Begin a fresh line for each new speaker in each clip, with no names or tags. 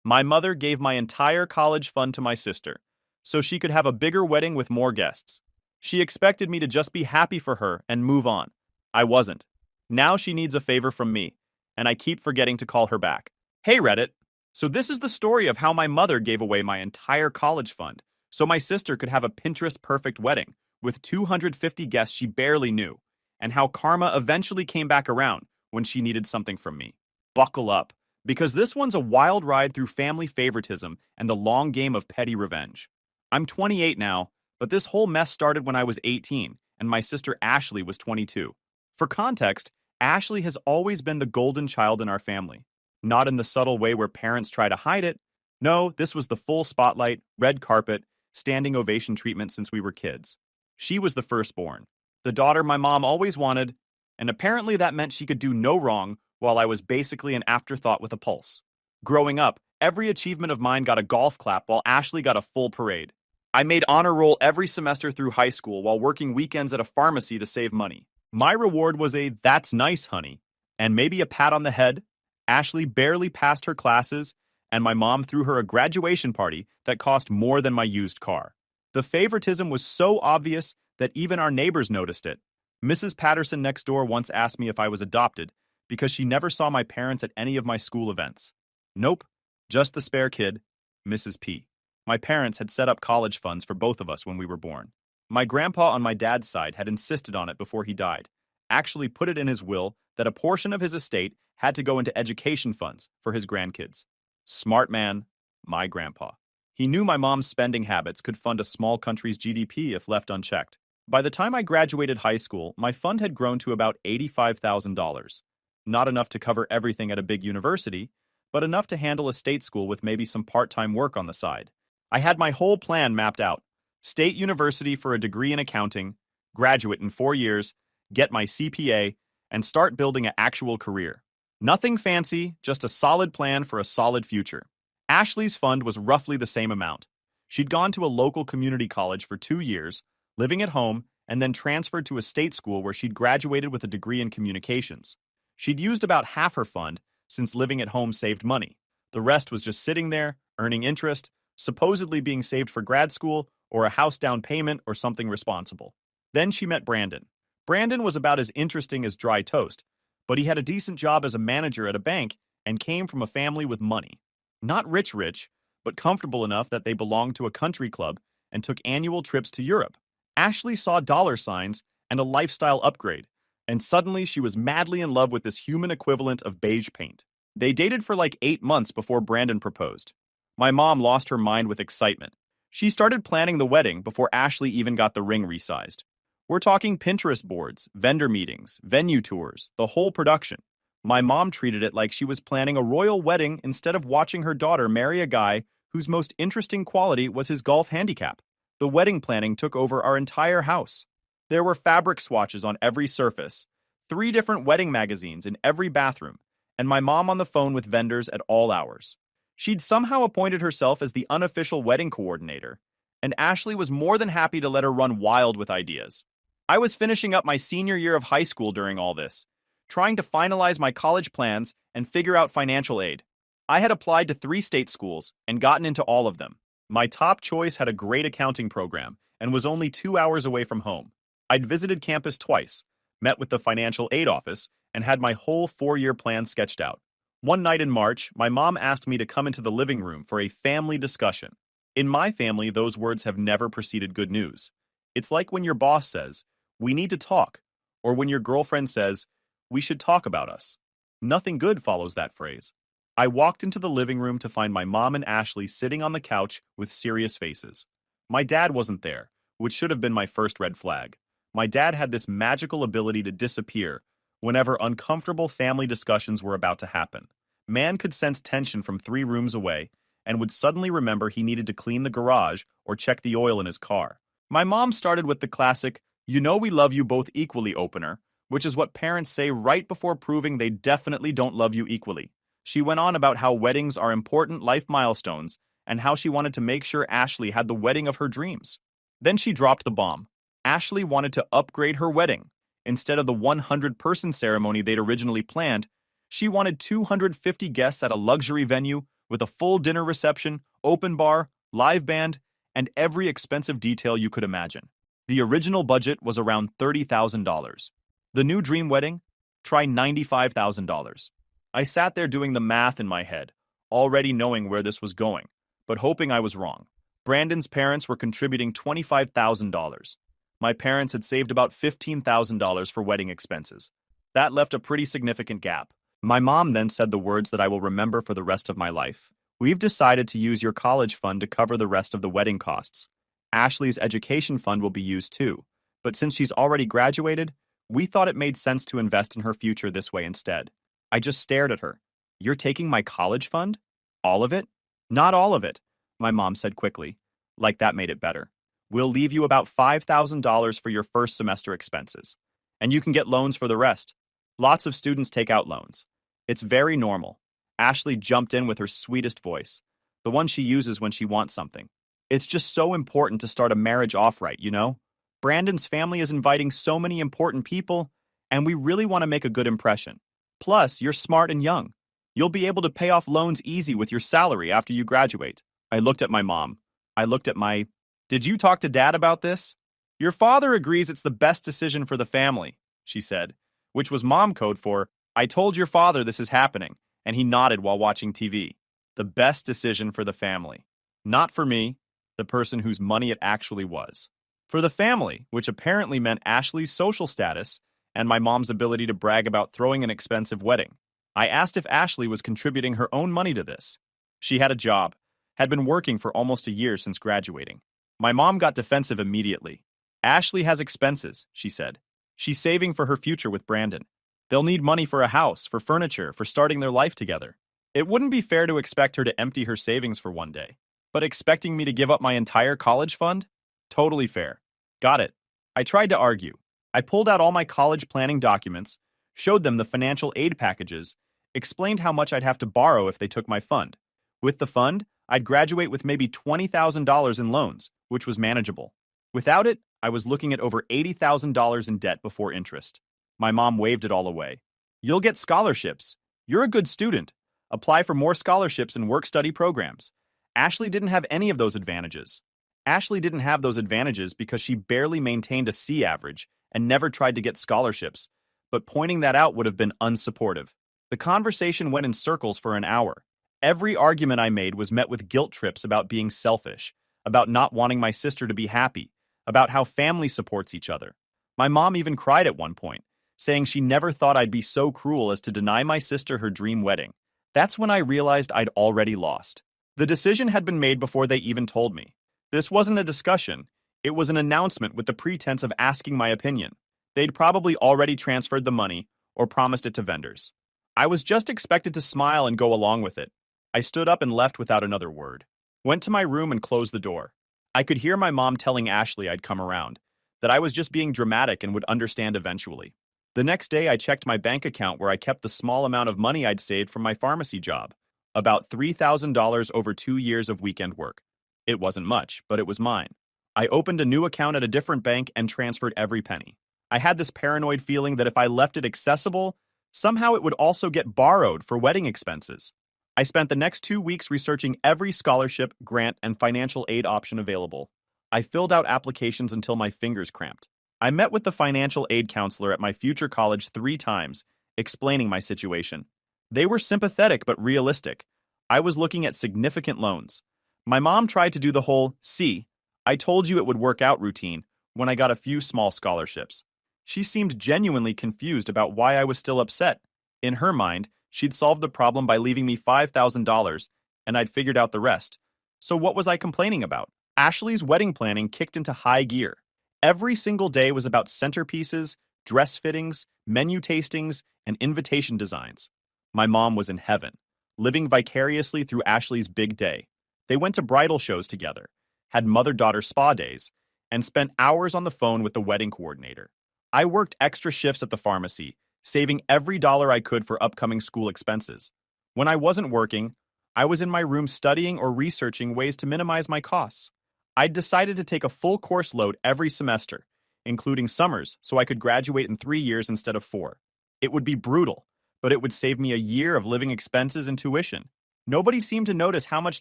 My mother gave my entire college fund to my sister, so she could have a bigger wedding with more guests. She expected me to just be happy for her and move on. I wasn't. Now she needs a favor from me, and I keep forgetting to call her back. Hey Reddit. So this is the story of how my mother gave away my entire college fund so my sister could have a Pinterest perfect wedding with 250 guests she barely knew, and how karma eventually came back around when she needed something from me. Buckle up, because this one's a wild ride through family favoritism and the long game of petty revenge. I'm 28 now, but this whole mess started when I was 18 and my sister Ashley was 22. For context, Ashley has always been the golden child in our family. Not in the subtle way where parents try to hide it. No, this was the full spotlight, red carpet, standing ovation treatment since we were kids. She was the firstborn, the daughter my mom always wanted, and apparently that meant she could do no wrong while I was basically an afterthought with a pulse. Growing up, every achievement of mine got a golf clap while Ashley got a full parade. I made honor roll every semester through high school while working weekends at a pharmacy to save money. My reward was a "that's nice, honey," and maybe a pat on the head. Ashley barely passed her classes, and my mom threw her a graduation party that cost more than my used car. The favoritism was so obvious that even our neighbors noticed it. Mrs. Patterson next door once asked me if I was adopted because she never saw my parents at any of my school events. Nope, just the spare kid, Mrs. P. My parents had set up college funds for both of us when we were born. My grandpa on my dad's side had insisted on it before he died, actually put it in his will that a portion of his estate had to go into education funds for his grandkids. Smart man, my grandpa. He knew my mom's spending habits could fund a small country's GDP if left unchecked. By the time I graduated high school, my fund had grown to about $85,000. Not enough to cover everything at a big university, but enough to handle a state school with maybe some part-time work on the side. I had my whole plan mapped out. State university for a degree in accounting, graduate in 4 years, get my CPA, and start building an actual career. Nothing fancy, just a solid plan for a solid future. Ashley's fund was roughly the same amount. She'd gone to a local community college for 2 years, living at home, and then transferred to a state school where she'd graduated with a degree in communications. She'd used about half her fund since living at home saved money. The rest was just sitting there, earning interest, supposedly being saved for grad school or a house down payment or something responsible. Then she met Brandon. Brandon was about as interesting as dry toast, but he had a decent job as a manager at a bank and came from a family with money. Not rich, but comfortable enough that they belonged to a country club and took annual trips to Europe. Ashley saw dollar signs and a lifestyle upgrade, and suddenly she was madly in love with this human equivalent of beige paint. They dated for like 8 months before Brandon proposed. My mom lost her mind with excitement. She started planning the wedding before Ashley even got the ring resized. We're talking Pinterest boards, vendor meetings, venue tours, the whole production. My mom treated it like she was planning a royal wedding instead of watching her daughter marry a guy whose most interesting quality was his golf handicap. The wedding planning took over our entire house. There were fabric swatches on every surface, 3 different wedding magazines in every bathroom, and my mom on the phone with vendors at all hours. She'd somehow appointed herself as the unofficial wedding coordinator, and Ashley was more than happy to let her run wild with ideas. I was finishing up my senior year of high school during all this, trying to finalize my college plans and figure out financial aid. I had applied to 3 state schools and gotten into all of them. My top choice had a great accounting program and was only 2 hours away from home. I'd visited campus twice, met with the financial aid office, and had my whole 4-year plan sketched out. One night in March, my mom asked me to come into the living room for a family discussion. In my family, those words have never preceded good news. It's like when your boss says, "We need to talk," or when your girlfriend says, "We should talk about us." Nothing good follows that phrase. I walked into the living room to find my mom and Ashley sitting on the couch with serious faces. My dad wasn't there, which should have been my first red flag. My dad had this magical ability to disappear whenever uncomfortable family discussions were about to happen. Man could sense tension from 3 rooms away and would suddenly remember he needed to clean the garage or check the oil in his car. My mom started with the classic, "You know we love you both equally" opener, which is what parents say right before proving they definitely don't love you equally. She went on about how weddings are important life milestones and how she wanted to make sure Ashley had the wedding of her dreams. Then she dropped the bomb. Ashley wanted to upgrade her wedding. Instead of the 100-person ceremony they'd originally planned, she wanted 250 guests at a luxury venue with a full dinner reception, open bar, live band, and every expensive detail you could imagine. The original budget was around $30,000. The new dream wedding? Try $95,000. I sat there doing the math in my head, already knowing where this was going, but hoping I was wrong. Brandon's parents were contributing $25,000. My parents had saved about $15,000 for wedding expenses. That left a pretty significant gap. My mom then said the words that I will remember for the rest of my life. We've decided to use your college fund to cover the rest of the wedding costs. Ashley's education fund will be used too, but since she's already graduated, we thought it made sense to invest in her future this way instead. I just stared at her. You're taking my college fund? All of it? Not all of it, my mom said quickly. Like that made it better. We'll leave you about $5,000 for your first semester expenses, and you can get loans for the rest. Lots of students take out loans. It's very normal. Ashley jumped in with her sweetest voice, the one she uses when she wants something. It's just so important to start a marriage off right, you know? Brandon's family is inviting so many important people, and we really want to make a good impression. Plus, you're smart and young. You'll be able to pay off loans easy with your salary after you graduate. I looked at my mom. Did you talk to Dad about this? Your father agrees it's the best decision for the family, she said, which was mom code for, I told your father this is happening, and he nodded while watching TV. The best decision for the family. Not for me, the person whose money it actually was. For the family, which apparently meant Ashley's social status and my mom's ability to brag about throwing an expensive wedding. I asked if Ashley was contributing her own money to this. She had a job, had been working for almost a year since graduating. My mom got defensive immediately. Ashley has expenses, she said. She's saving for her future with Brandon. They'll need money for a house, for furniture, for starting their life together. It wouldn't be fair to expect her to empty her savings for one day. But expecting me to give up my entire college fund? Totally fair. Got it. I tried to argue. I pulled out all my college planning documents, showed them the financial aid packages, explained how much I'd have to borrow if they took my fund. With the fund, I'd graduate with maybe $20,000 in loans, which was manageable. Without it, I was looking at over $80,000 in debt before interest. My mom waved it all away. You'll get scholarships. You're a good student. Apply for more scholarships and work-study programs. Ashley didn't have any of those advantages. Ashley didn't have those advantages because she barely maintained a C average and never tried to get scholarships, but pointing that out would have been unsupportive. The conversation went in circles for an hour. Every argument I made was met with guilt trips about being selfish, about not wanting my sister to be happy, about how family supports each other. My mom even cried at one point, saying she never thought I'd be so cruel as to deny my sister her dream wedding. That's when I realized I'd already lost. The decision had been made before they even told me. This wasn't a discussion. It was an announcement with the pretense of asking my opinion. They'd probably already transferred the money or promised it to vendors. I was just expected to smile and go along with it. I stood up and left without another word. Went to my room and closed the door. I could hear my mom telling Ashley I'd come around, that I was just being dramatic and would understand eventually. The next day, I checked my bank account where I kept the small amount of money I'd saved from my pharmacy job, about $3,000 over 2 years of weekend work. It wasn't much, but it was mine. I opened a new account at a different bank and transferred every penny. I had this paranoid feeling that if I left it accessible, somehow it would also get borrowed for wedding expenses. I spent the next 2 weeks researching every scholarship, grant, and financial aid option available. I filled out applications until my fingers cramped. I met with the financial aid counselor at my future college 3 times, explaining my situation. They were sympathetic but realistic. I was looking at significant loans. My mom tried to do the whole, "See, I told you it would work out" routine when I got a few small scholarships. She seemed genuinely confused about why I was still upset. In her mind, she'd solved the problem by leaving me $5,000, and I'd figured out the rest. So what was I complaining about? Ashley's wedding planning kicked into high gear. Every single day was about centerpieces, dress fittings, menu tastings, and invitation designs. My mom was in heaven, living vicariously through Ashley's big day. They went to bridal shows together, had mother-daughter spa days, and spent hours on the phone with the wedding coordinator. I worked extra shifts at the pharmacy, saving every dollar I could for upcoming school expenses. When I wasn't working, I was in my room studying or researching ways to minimize my costs. I'd decided to take a full course load every semester, including summers, so I could graduate in 3 years instead of 4. It would be brutal, but it would save me a year of living expenses and tuition. Nobody seemed to notice how much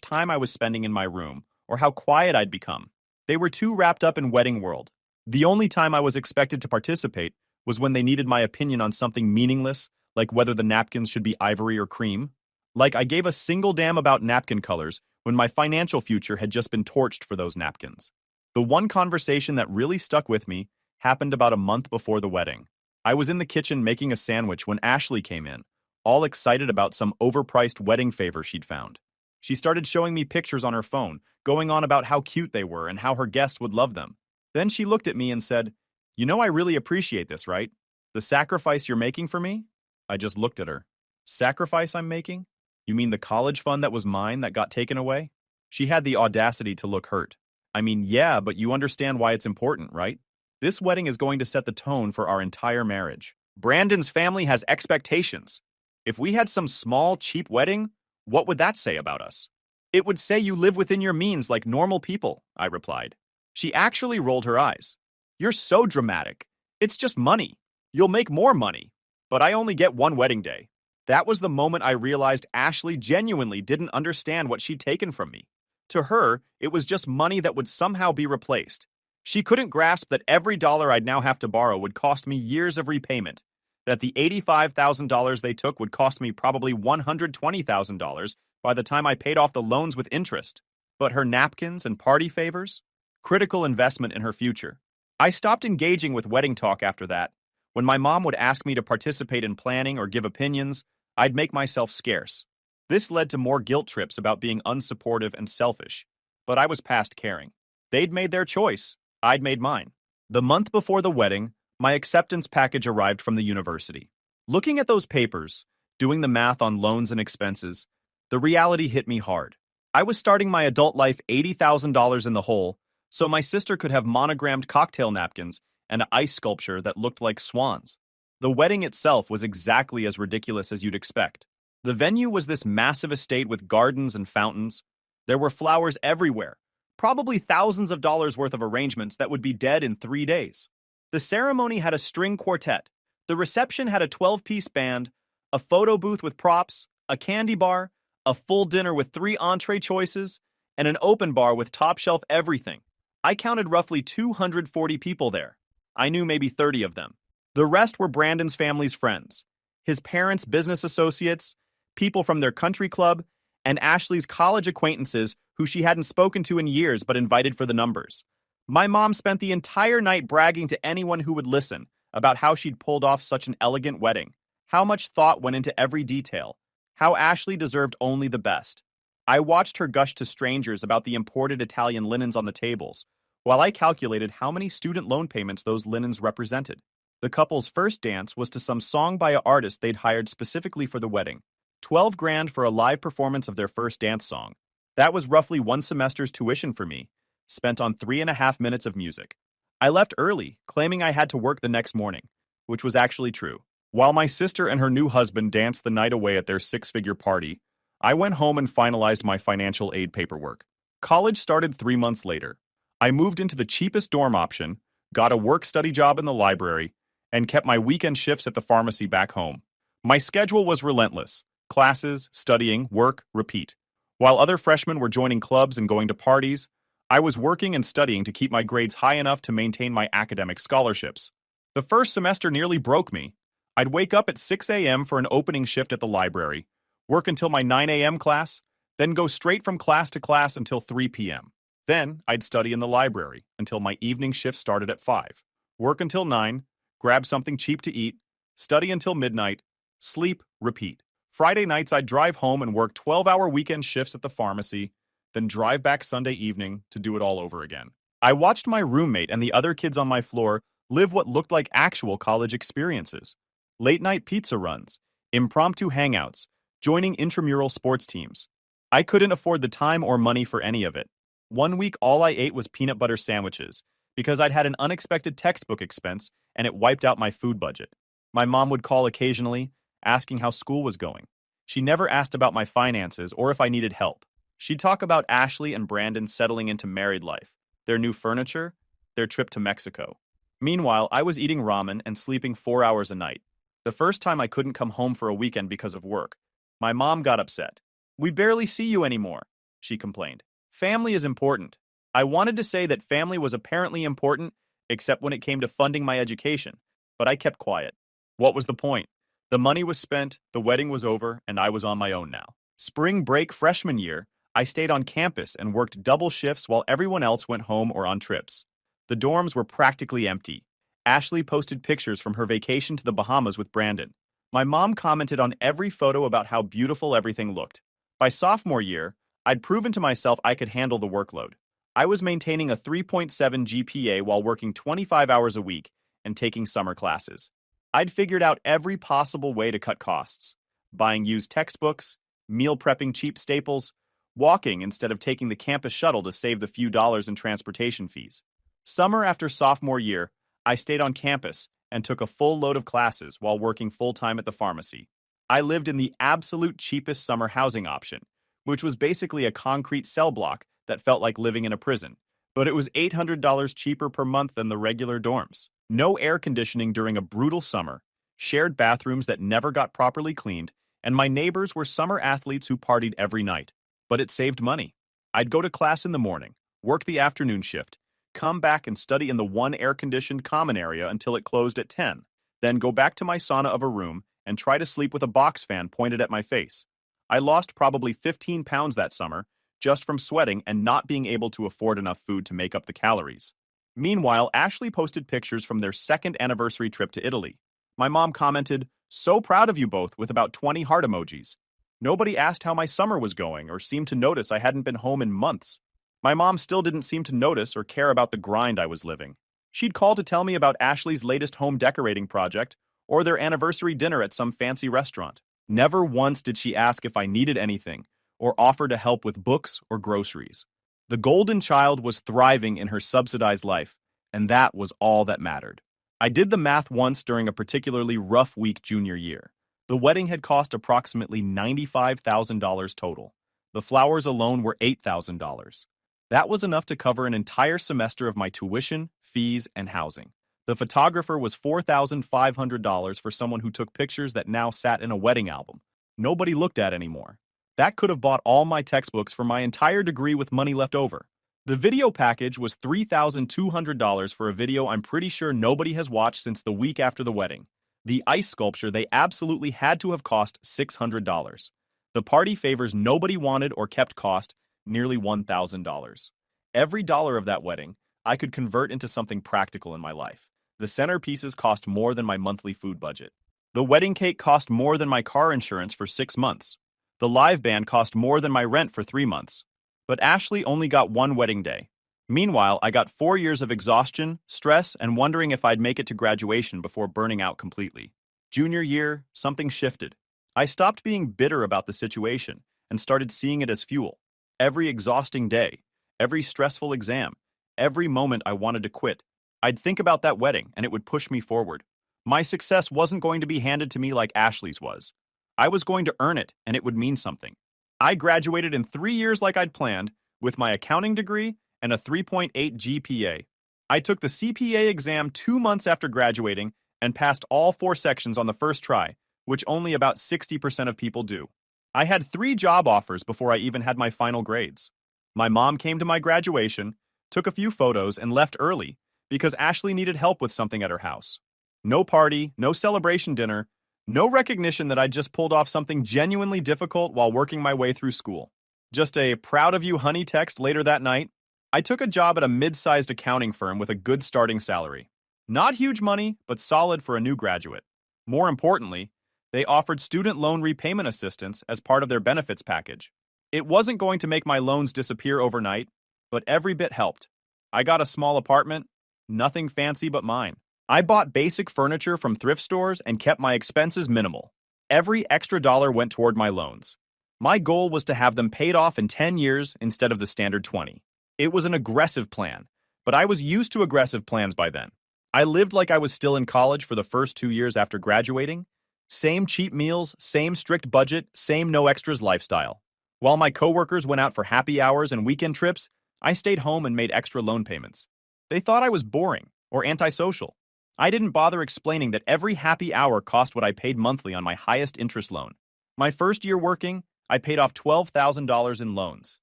time I was spending in my room or how quiet I'd become. They were too wrapped up in wedding world. The only time I was expected to participate was when they needed my opinion on something meaningless, like whether the napkins should be ivory or cream. Like I gave a single damn about napkin colors when my financial future had just been torched for those napkins. The one conversation that really stuck with me happened about a month before the wedding. I was in the kitchen making a sandwich when Ashley came in, all excited about some overpriced wedding favor she'd found. She started showing me pictures on her phone, going on about how cute they were and how her guests would love them. Then she looked at me and said, "You know I really appreciate this, right? The sacrifice you're making for me?" I just looked at her. Sacrifice I'm making? You mean the college fund that was mine that got taken away? She had the audacity to look hurt. I mean, yeah, but you understand why it's important, right? This wedding is going to set the tone for our entire marriage. Brandon's family has expectations. If we had some small, cheap wedding, what would that say about us? It would say you live within your means like normal people, I replied. She actually rolled her eyes. You're so dramatic. It's just money. You'll make more money. But I only get one wedding day. That was the moment I realized Ashley genuinely didn't understand what she'd taken from me. To her, it was just money that would somehow be replaced. She couldn't grasp that every dollar I'd now have to borrow would cost me years of repayment, that the $85,000 they took would cost me probably $120,000 by the time I paid off the loans with interest. But her napkins and party favors? Critical investment in her future. I stopped engaging with wedding talk after that. When my mom would ask me to participate in planning or give opinions, I'd make myself scarce. This led to more guilt trips about being unsupportive and selfish, but I was past caring. They'd made their choice. I'd made mine. The month before the wedding, my acceptance package arrived from the university. Looking at those papers, doing the math on loans and expenses, the reality hit me hard. I was starting my adult life $80,000 in the hole, so my sister could have monogrammed cocktail napkins and an ice sculpture that looked like swans. The wedding itself was exactly as ridiculous as you'd expect. The venue was this massive estate with gardens and fountains. There were flowers everywhere, probably thousands of dollars worth of arrangements that would be dead in 3 days. The ceremony had a string quartet. The reception had a 12-piece band, a photo booth with props, a candy bar, a full dinner with 3 entree choices, and an open bar with top-shelf everything. I counted roughly 240 people there. I knew maybe 30 of them. The rest were Brandon's family's friends, his parents' business associates, people from their country club, and Ashley's college acquaintances who she hadn't spoken to in years but invited for the numbers. My mom spent the entire night bragging to anyone who would listen about how she'd pulled off such an elegant wedding, how much thought went into every detail, how Ashley deserved only the best. I watched her gush to strangers about the imported Italian linens on the tables, while I calculated how many student loan payments those linens represented. The couple's first dance was to some song by an artist they'd hired specifically for the wedding. 12 grand for a live performance of their first dance song. That was roughly 1 semester's tuition for me, spent on 3.5 minutes of music. I left early, claiming I had to work the next morning, which was actually true. While my sister and her new husband danced the night away at their 6-figure party, I went home and finalized my financial aid paperwork. College started 3 months later. I moved into the cheapest dorm option, got a work-study job in the library, and kept my weekend shifts at the pharmacy back home. My schedule was relentless. Classes, studying, work, repeat. While other freshmen were joining clubs and going to parties, I was working and studying to keep my grades high enough to maintain my academic scholarships. The first semester nearly broke me. I'd wake up at 6 a.m. for an opening shift at the library, work until my 9 a.m. class, then go straight from class to class until 3 p.m. Then I'd study in the library until my evening shift started at 5, work until 9, grab something cheap to eat, study until midnight, sleep, repeat. Friday nights I'd drive home and work 12-hour weekend shifts at the pharmacy, then drive back Sunday evening to do it all over again. I watched my roommate and the other kids on my floor live what looked like actual college experiences. Late-night pizza runs, impromptu hangouts, joining intramural sports teams. I couldn't afford the time or money for any of it. One week all I ate was peanut butter sandwiches because I'd had an unexpected textbook expense and it wiped out my food budget. My mom would call occasionally, asking how school was going. She never asked about my finances or if I needed help. She'd talk about Ashley and Brandon settling into married life, their new furniture, their trip to Mexico. Meanwhile, I was eating ramen and sleeping 4 hours a night. The first time I couldn't come home for a weekend because of work. My mom got upset. We barely see you anymore, she complained. Family is important. I wanted to say that family was apparently important, except when it came to funding my education, but I kept quiet. What was the point? The money was spent, the wedding was over, and I was on my own now. Spring break freshman year, I stayed on campus and worked double shifts while everyone else went home or on trips. The dorms were practically empty. Ashley posted pictures from her vacation to the Bahamas with Brandon. My mom commented on every photo about how beautiful everything looked. By sophomore year, I'd proven to myself I could handle the workload. I was maintaining a 3.7 GPA while working 25 hours a week and taking summer classes. I'd figured out every possible way to cut costs. Buying used textbooks, meal prepping cheap staples, walking instead of taking the campus shuttle to save the few dollars in transportation fees. Summer after sophomore year, I stayed on campus and took a full load of classes while working full-time at the pharmacy. I lived in the absolute cheapest summer housing option, which was basically a concrete cell block that felt like living in a prison, but it was $800 cheaper per month than the regular dorms. No air conditioning during a brutal summer, shared bathrooms that never got properly cleaned, and my neighbors were summer athletes who partied every night. But it saved money. I'd go to class in the morning, work the afternoon shift, come back and study in the one air-conditioned common area until it closed at 10, then go back to my sauna of a room and try to sleep with a box fan pointed at my face. I lost probably 15 pounds that summer just from sweating and not being able to afford enough food to make up the calories. Meanwhile, Ashley posted pictures from their second anniversary trip to Italy. My mom commented, "So proud of you both," with about 20 heart emojis. Nobody asked how my summer was going or seemed to notice I hadn't been home in months. My mom still didn't seem to notice or care about the grind I was living. She'd call to tell me about Ashley's latest home decorating project or their anniversary dinner at some fancy restaurant. Never once did she ask if I needed anything or offer to help with books or groceries. The golden child was thriving in her subsidized life, and that was all that mattered. I did the math once during a particularly rough week junior year. The wedding had cost approximately $95,000 total. The flowers alone were $8,000. That was enough to cover an entire semester of my tuition, fees, and housing. The photographer was $4,500 for someone who took pictures that now sat in a wedding album nobody looked at anymore. That could have bought all my textbooks for my entire degree with money left over. The video package was $3,200 for a video I'm pretty sure nobody has watched since the week after the wedding. The ice sculpture they absolutely had to have cost $600. The party favors nobody wanted or kept cost nearly $1,000. Every dollar of that wedding, I could convert into something practical in my life. The centerpieces cost more than my monthly food budget. The wedding cake cost more than my car insurance for 6 months. The live band cost more than my rent for 3 months. But Ashley only got one wedding day. Meanwhile, I got 4 years of exhaustion, stress, and wondering if I'd make it to graduation before burning out completely. Junior year, something shifted. I stopped being bitter about the situation and started seeing it as fuel. Every exhausting day, every stressful exam, every moment I wanted to quit, I'd think about that wedding and it would push me forward. My success wasn't going to be handed to me like Ashley's was. I was going to earn it and it would mean something. I graduated in 3 years like I'd planned, with my accounting degree and a 3.8 GPA. I took the CPA exam 2 months after graduating and passed all 4 sections on the first try, which only about 60% of people do. I had 3 job offers before I even had my final grades. My mom came to my graduation, took a few photos, and left early because Ashley needed help with something at her house. No party, no celebration dinner, no recognition that I'd just pulled off something genuinely difficult while working my way through school. Just a "proud of you, honey" text later that night. I took a job at a mid-sized accounting firm with a good starting salary. Not huge money, but solid for a new graduate. More importantly, they offered student loan repayment assistance as part of their benefits package. It wasn't going to make my loans disappear overnight, but every bit helped. I got a small apartment, nothing fancy but mine. I bought basic furniture from thrift stores and kept my expenses minimal. Every extra dollar went toward my loans. My goal was to have them paid off in 10 years instead of the standard 20. It was an aggressive plan, but I was used to aggressive plans by then. I lived like I was still in college for the first 2 years after graduating. Same cheap meals, same strict budget, same no extras lifestyle. While my coworkers went out for happy hours and weekend trips, I stayed home and made extra loan payments. They thought I was boring or antisocial. I didn't bother explaining that every happy hour cost what I paid monthly on my highest interest loan. My first year working, I paid off $12,000 in loans.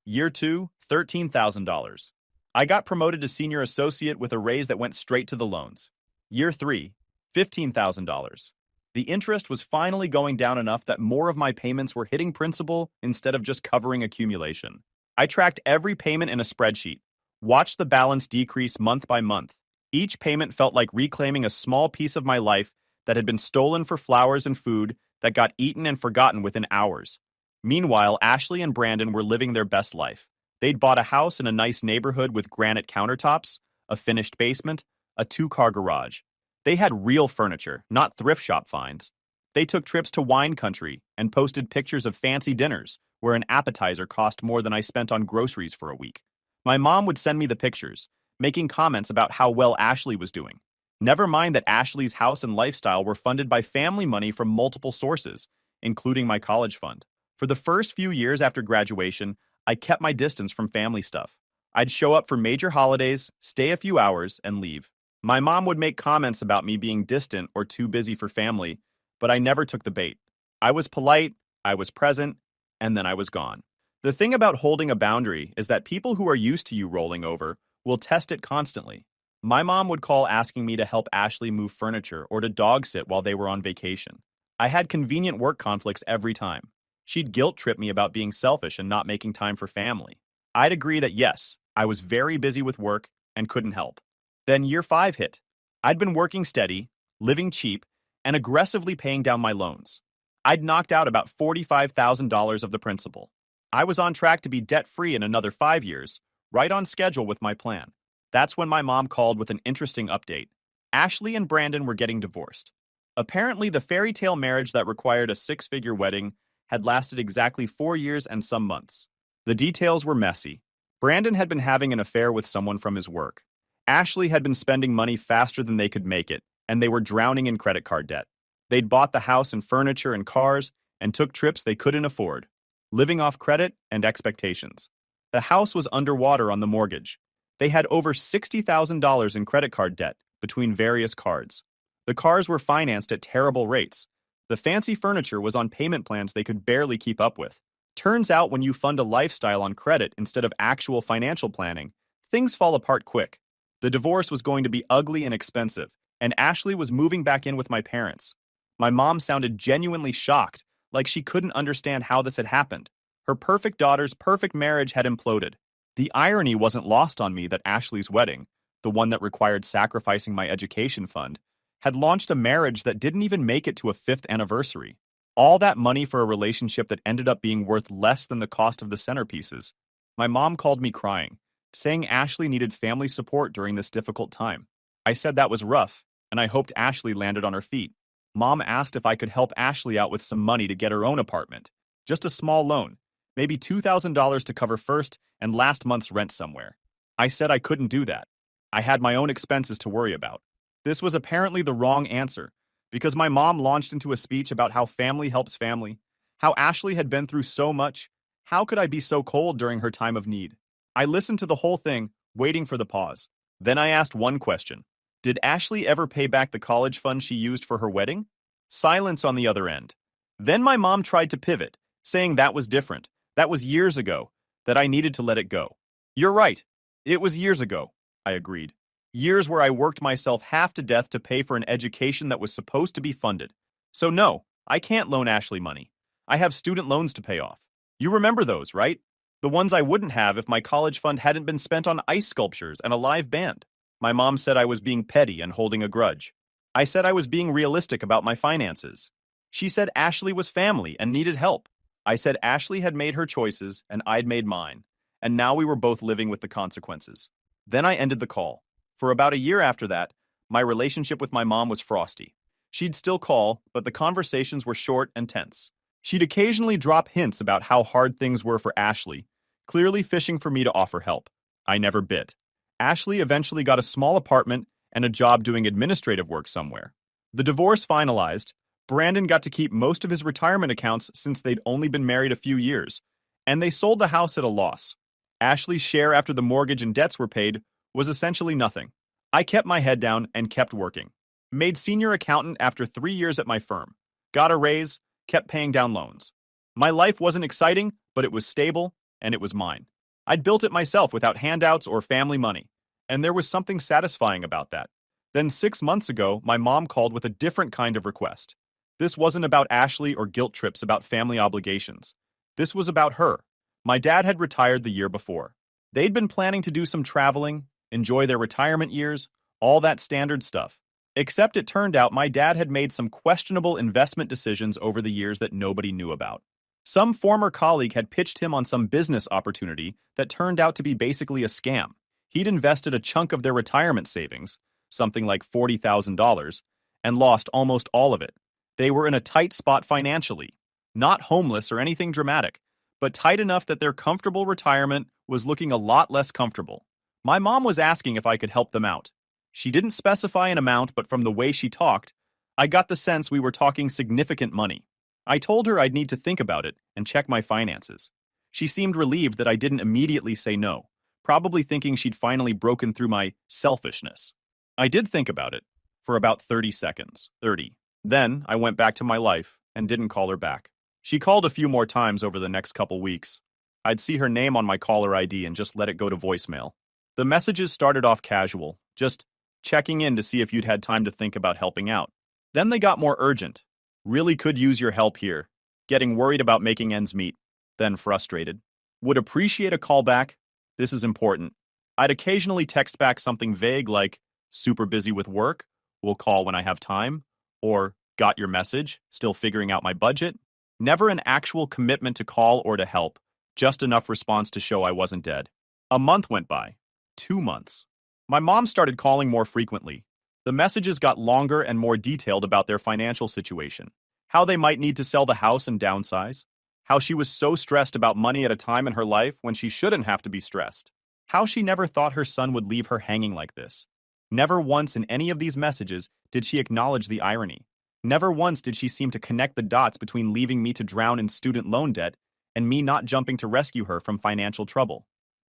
Year 2, $13,000. I got promoted to senior associate with a raise that went straight to the loans. Year 3, $15,000. The interest was finally going down enough that more of my payments were hitting principal instead of just covering accumulation. I tracked every payment in a spreadsheet, watched the balance decrease month by month. Each payment felt like reclaiming a small piece of my life that had been stolen for flowers and food that got eaten and forgotten within hours. Meanwhile, Ashley and Brandon were living their best life. They'd bought a house in a nice neighborhood with granite countertops, a finished basement, a 2-car garage. They had real furniture, not thrift shop finds. They took trips to wine country and posted pictures of fancy dinners where an appetizer cost more than I spent on groceries for a week. My mom would send me the pictures, making comments about how well Ashley was doing. Never mind that Ashley's house and lifestyle were funded by family money from multiple sources, including my college fund. For the first few years after graduation, I kept my distance from family stuff. I'd show up for major holidays, stay a few hours, and leave. My mom would make comments about me being distant or too busy for family, but I never took the bait. I was polite, I was present, and then I was gone. The thing about holding a boundary is that people who are used to you rolling over will test it constantly. My mom would call asking me to help Ashley move furniture or to dog sit while they were on vacation. I had convenient work conflicts every time. She'd guilt trip me about being selfish and not making time for family. I'd agree that yes, I was very busy with work and couldn't help. Then year 5 hit. I'd been working steady, living cheap, and aggressively paying down my loans. I'd knocked out about $45,000 of the principal. I was on track to be debt-free in another 5 years, right on schedule with my plan. That's when my mom called with an interesting update. Ashley and Brandon were getting divorced. Apparently, the fairy tale marriage that required a 6-figure wedding had lasted exactly 4 years and some months. The details were messy. Brandon had been having an affair with someone from his work. Ashley had been spending money faster than they could make it, and they were drowning in credit card debt. They'd bought the house and furniture and cars and took trips they couldn't afford, living off credit and expectations. The house was underwater on the mortgage. They had over $60,000 in credit card debt between various cards. The cars were financed at terrible rates. The fancy furniture was on payment plans they could barely keep up with. Turns out when you fund a lifestyle on credit instead of actual financial planning, things fall apart quick. The divorce was going to be ugly and expensive, and Ashley was moving back in with my parents. My mom sounded genuinely shocked, like she couldn't understand how this had happened. Her perfect daughter's perfect marriage had imploded. The irony wasn't lost on me that Ashley's wedding, the one that required sacrificing my education fund, had launched a marriage that didn't even make it to a 5th anniversary. All that money for a relationship that ended up being worth less than the cost of the centerpieces. My mom called me crying, saying Ashley needed family support during this difficult time. I said that was rough, and I hoped Ashley landed on her feet. Mom asked if I could help Ashley out with some money to get her own apartment. Just a small loan, maybe $2,000 to cover first and last month's rent somewhere. I said I couldn't do that. I had my own expenses to worry about. This was apparently the wrong answer, because my mom launched into a speech about how family helps family, how Ashley had been through so much. How could I be so cold during her time of need? I listened to the whole thing, waiting for the pause. Then I asked one question. Did Ashley ever pay back the college fund she used for her wedding? Silence on the other end. Then my mom tried to pivot, saying that was different, that was years ago, that I needed to let it go. You're right. It was years ago, I agreed. Years where I worked myself half to death to pay for an education that was supposed to be funded. So no, I can't loan Ashley money. I have student loans to pay off. You remember those, right? The ones I wouldn't have if my college fund hadn't been spent on ice sculptures and a live band. My mom said I was being petty and holding a grudge. I said I was being realistic about my finances. She said Ashley was family and needed help. I said Ashley had made her choices and I'd made mine, and now we were both living with the consequences. Then I ended the call. For about a year after that, my relationship with my mom was frosty. She'd still call, but the conversations were short and tense. She'd occasionally drop hints about how hard things were for Ashley, clearly fishing for me to offer help. I never bit. Ashley eventually got a small apartment and a job doing administrative work somewhere. The divorce finalized. Brandon got to keep most of his retirement accounts since they'd only been married a few years, and they sold the house at a loss. Ashley's share after the mortgage and debts were paid was essentially nothing. I kept my head down and kept working. Made senior accountant after 3 years at my firm. Got a raise, kept paying down loans. My life wasn't exciting, but it was stable, and it was mine. I'd built it myself without handouts or family money, and there was something satisfying about that. Then 6 months ago, my mom called with a different kind of request. This wasn't about Ashley or guilt trips about family obligations. This was about her. My dad had retired the year before. They'd been planning to do some traveling, enjoy their retirement years, all that standard stuff. Except it turned out my dad had made some questionable investment decisions over the years that nobody knew about. Some former colleague had pitched him on some business opportunity that turned out to be basically a scam. He'd invested a chunk of their retirement savings, something like $40,000, and lost almost all of it. They were in a tight spot financially, not homeless or anything dramatic, but tight enough that their comfortable retirement was looking a lot less comfortable. My mom was asking if I could help them out. She didn't specify an amount, but from the way she talked, I got the sense we were talking significant money. I told her I'd need to think about it and check my finances. She seemed relieved that I didn't immediately say no, probably thinking she'd finally broken through my selfishness. I did think about it for about 30 seconds. 30. Then I went back to my life and didn't call her back. She called a few more times over the next couple weeks. I'd see her name on my caller ID and just let it go to voicemail. The messages started off casual, just checking in to see if you'd had time to think about helping out. Then they got more urgent. Really could use your help here. Getting worried about making ends meet. Then frustrated. Would appreciate a call back. This is important. I'd occasionally text back something vague like, super busy with work, will call when I have time, or got your message, still figuring out my budget. Never an actual commitment to call or to help, just enough response to show I wasn't dead. A month went by. 2 months. My mom started calling more frequently. The messages got longer and more detailed about their financial situation, how they might need to sell the house and downsize, how she was so stressed about money at a time in her life when she shouldn't have to be stressed, how she never thought her son would leave her hanging like this. Never once in any of these messages did she acknowledge the irony. Never once did she seem to connect the dots between leaving me to drown in student loan debt and me not jumping to rescue her from financial trouble.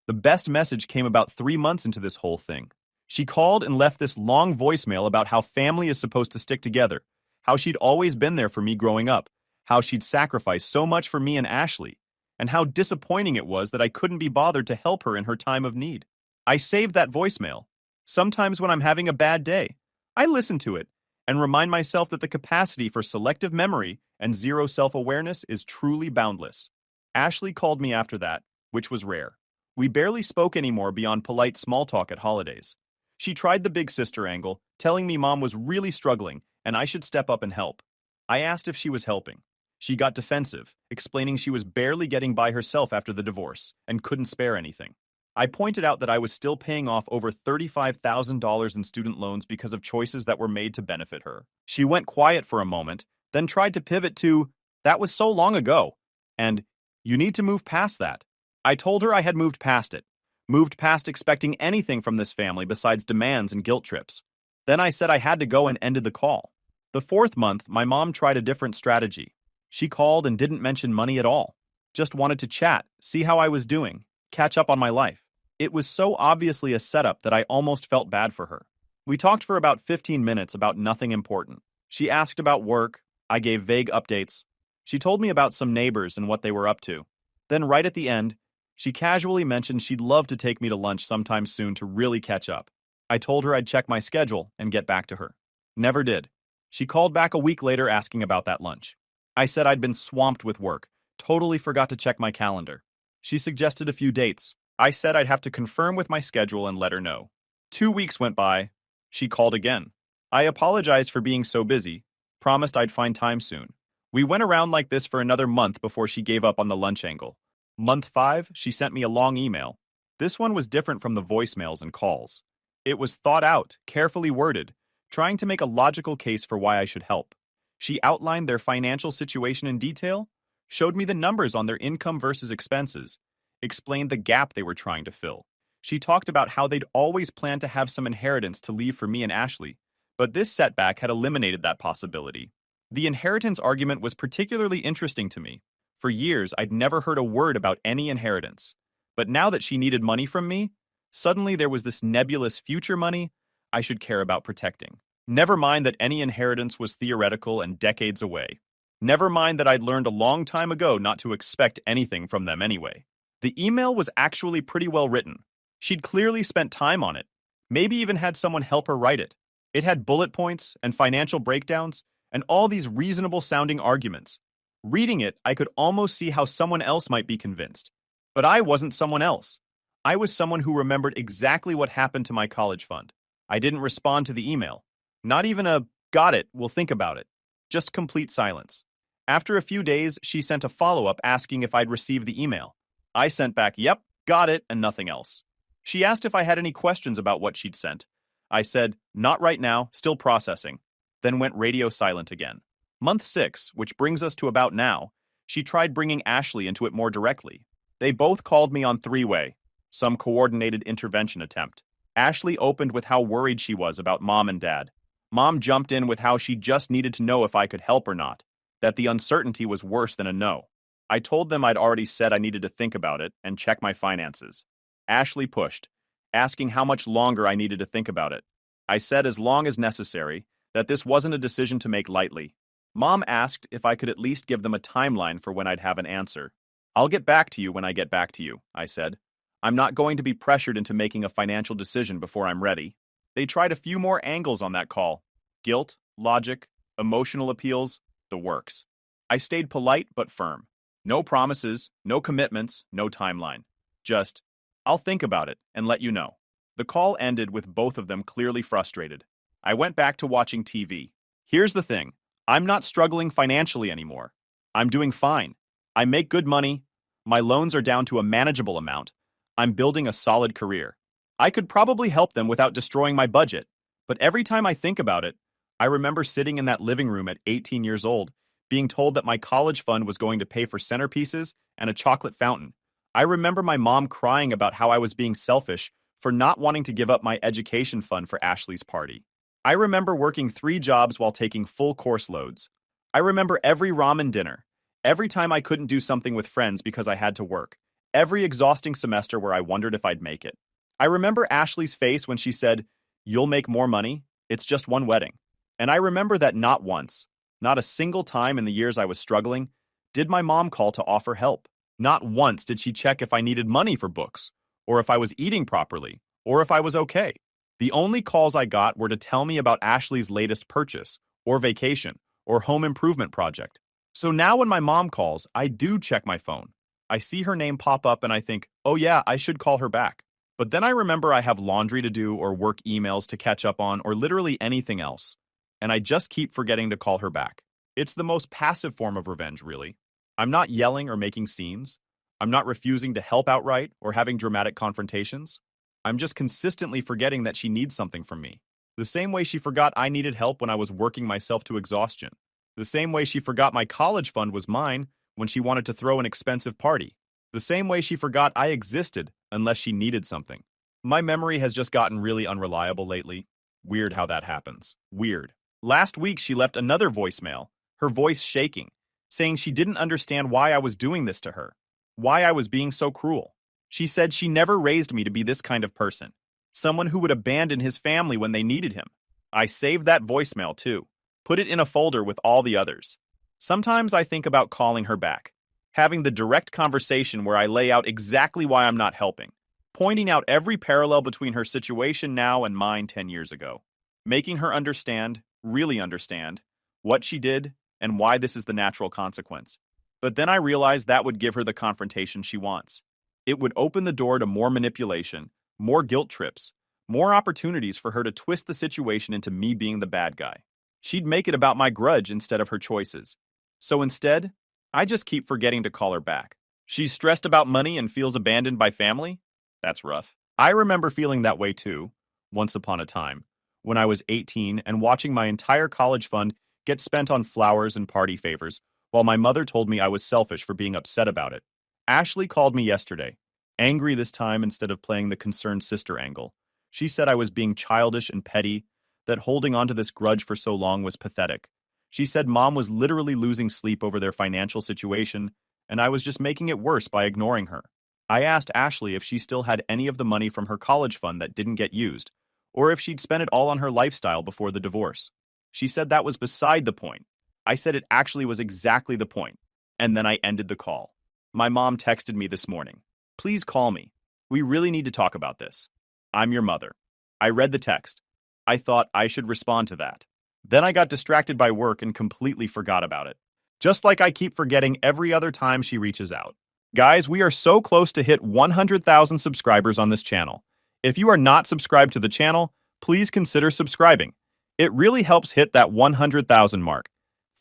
The best message came about 3 months into this whole thing. She called and left this long voicemail about how family is supposed to stick together, how she'd always been there for me growing up, how she'd sacrificed so much for me and Ashley, and how disappointing it was that I couldn't be bothered to help her in her time of need. I saved that voicemail. Sometimes when I'm having a bad day, I listen to it and remind myself that the capacity for selective memory and zero self-awareness is truly boundless. Ashley called me after that, which was rare. We barely spoke anymore beyond polite small talk at holidays. She tried the big sister angle, telling me mom was really struggling and I should step up and help. I asked if she was helping. She got defensive, explaining she was barely getting by herself after the divorce and couldn't spare anything. I pointed out that I was still paying off over $35,000 in student loans because of choices that were made to benefit her. She went quiet for a moment, then tried to pivot to, "That was so long ago," and "You need to move past that." I told her I had moved past it, moved past expecting anything from this family besides demands and guilt trips. Then I said I had to go and ended the call. The 4th month, my mom tried a different strategy. She called and didn't mention money at all. Just wanted to chat, see how I was doing, catch up on my life. It was so obviously a setup that I almost felt bad for her. We talked for about 15 minutes about nothing important. She asked about work. I gave vague updates. She told me about some neighbors and what they were up to. Then right at the end, she casually mentioned she'd love to take me to lunch sometime soon to really catch up. I told her I'd check my schedule and get back to her. Never did. She called back a week later asking about that lunch. I said I'd been swamped with work, totally forgot to check my calendar. She suggested a few dates. I said I'd have to confirm with my schedule and let her know. 2 weeks went by. She called again. I apologized for being so busy, promised I'd find time soon. We went around like this for another month before she gave up on the lunch angle. Month 5, she sent me a long email. This one was different from the voicemails and calls. It was thought out, carefully worded, trying to make a logical case for why I should help. She outlined their financial situation in detail, showed me the numbers on their income versus expenses, explained the gap they were trying to fill. She talked about how they'd always planned to have some inheritance to leave for me and Ashley, but this setback had eliminated that possibility. The inheritance argument was particularly interesting to me. For years, I'd never heard a word about any inheritance. But now that she needed money from me, suddenly there was this nebulous future money I should care about protecting. Never mind that any inheritance was theoretical and decades away. Never mind that I'd learned a long time ago not to expect anything from them anyway. The email was actually pretty well written. She'd clearly spent time on it, maybe even had someone help her write it. It had bullet points and financial breakdowns and all these reasonable-sounding arguments. Reading it, I could almost see how someone else might be convinced. But I wasn't someone else. I was someone who remembered exactly what happened to my college fund. I didn't respond to the email. Not even a, "got it, we'll think about it." Just complete silence. After a few days, she sent a follow-up asking if I'd received the email. I sent back, "Yep, got it," and nothing else. She asked if I had any questions about what she'd sent. I said, "Not right now, still processing," then went radio silent again. Month 6, which brings us to about now, she tried bringing Ashley into it more directly. They both called me on three-way, some coordinated intervention attempt. Ashley opened with how worried she was about Mom and Dad. Mom jumped in with how she just needed to know if I could help or not, that the uncertainty was worse than a no. I told them I'd already said I needed to think about it and check my finances. Ashley pushed, asking how much longer I needed to think about it. I said as long as necessary, that this wasn't a decision to make lightly. Mom asked if I could at least give them a timeline for when I'd have an answer. "I'll get back to you when I get back to you," I said. "I'm not going to be pressured into making a financial decision before I'm ready." They tried a few more angles on that call. Guilt, logic, emotional appeals, the works. I stayed polite but firm. No promises, no commitments, no timeline. Just, "I'll think about it and let you know." The call ended with both of them clearly frustrated. I went back to watching TV. Here's the thing. I'm not struggling financially anymore. I'm doing fine. I make good money. My loans are down to a manageable amount. I'm building a solid career. I could probably help them without destroying my budget. But every time I think about it, I remember sitting in that living room at 18 years old, being told that my college fund was going to pay for centerpieces and a chocolate fountain. I remember my mom crying about how I was being selfish for not wanting to give up my education fund for Ashley's party. I remember working 3 jobs while taking full course loads. I remember every ramen dinner, every time I couldn't do something with friends because I had to work, every exhausting semester where I wondered if I'd make it. I remember Ashley's face when she said, "You'll make more money, it's just one wedding." And I remember that not once, not a single time in the years I was struggling, did my mom call to offer help. Not once did she check if I needed money for books, or if I was eating properly, or if I was okay. The only calls I got were to tell me about Ashley's latest purchase, or vacation, or home improvement project. So now when my mom calls, I do check my phone. I see her name pop up and I think, oh yeah, I should call her back. But then I remember I have laundry to do or work emails to catch up on or literally anything else. And I just keep forgetting to call her back. It's the most passive form of revenge, really. I'm not yelling or making scenes. I'm not refusing to help outright or having dramatic confrontations. I'm just consistently forgetting that she needs something from me. The same way she forgot I needed help when I was working myself to exhaustion. The same way she forgot my college fund was mine when she wanted to throw an expensive party. The same way she forgot I existed unless she needed something. My memory has just gotten really unreliable lately. Weird how that happens. Weird. Last week she left another voicemail, her voice shaking, saying she didn't understand why I was doing this to her, why I was being so cruel. She said she never raised me to be this kind of person, someone who would abandon his family when they needed him. I saved that voicemail too, put it in a folder with all the others. Sometimes I think about calling her back, having the direct conversation where I lay out exactly why I'm not helping, pointing out every parallel between her situation now and mine 10 years ago, making her understand, really understand, what she did and why this is the natural consequence. But then I realized that would give her the confrontation she wants. It would open the door to more manipulation, more guilt trips, more opportunities for her to twist the situation into me being the bad guy. She'd make it about my grudge instead of her choices. So instead, I just keep forgetting to call her back. She's stressed about money and feels abandoned by family? That's rough. I remember feeling that way too, once upon a time, when I was 18 and watching my entire college fund get spent on flowers and party favors, while my mother told me I was selfish for being upset about it. Ashley called me yesterday, angry this time instead of playing the concerned sister angle. She said I was being childish and petty, that holding onto this grudge for so long was pathetic. She said Mom was literally losing sleep over their financial situation, and I was just making it worse by ignoring her. I asked Ashley if she still had any of the money from her college fund that didn't get used, or if she'd spent it all on her lifestyle before the divorce. She said that was beside the point. I said it actually was exactly the point, and then I ended the call. My mom texted me this morning. Please call me. We really need to talk about this. I'm your mother. I read the text. I thought I should respond to that. Then I got distracted by work and completely forgot about it. Just like I keep forgetting every other time she reaches out. Guys, we are so close to hit 100,000 subscribers on this channel. If you are not subscribed to the channel, please consider subscribing. It really helps hit that 100,000 mark.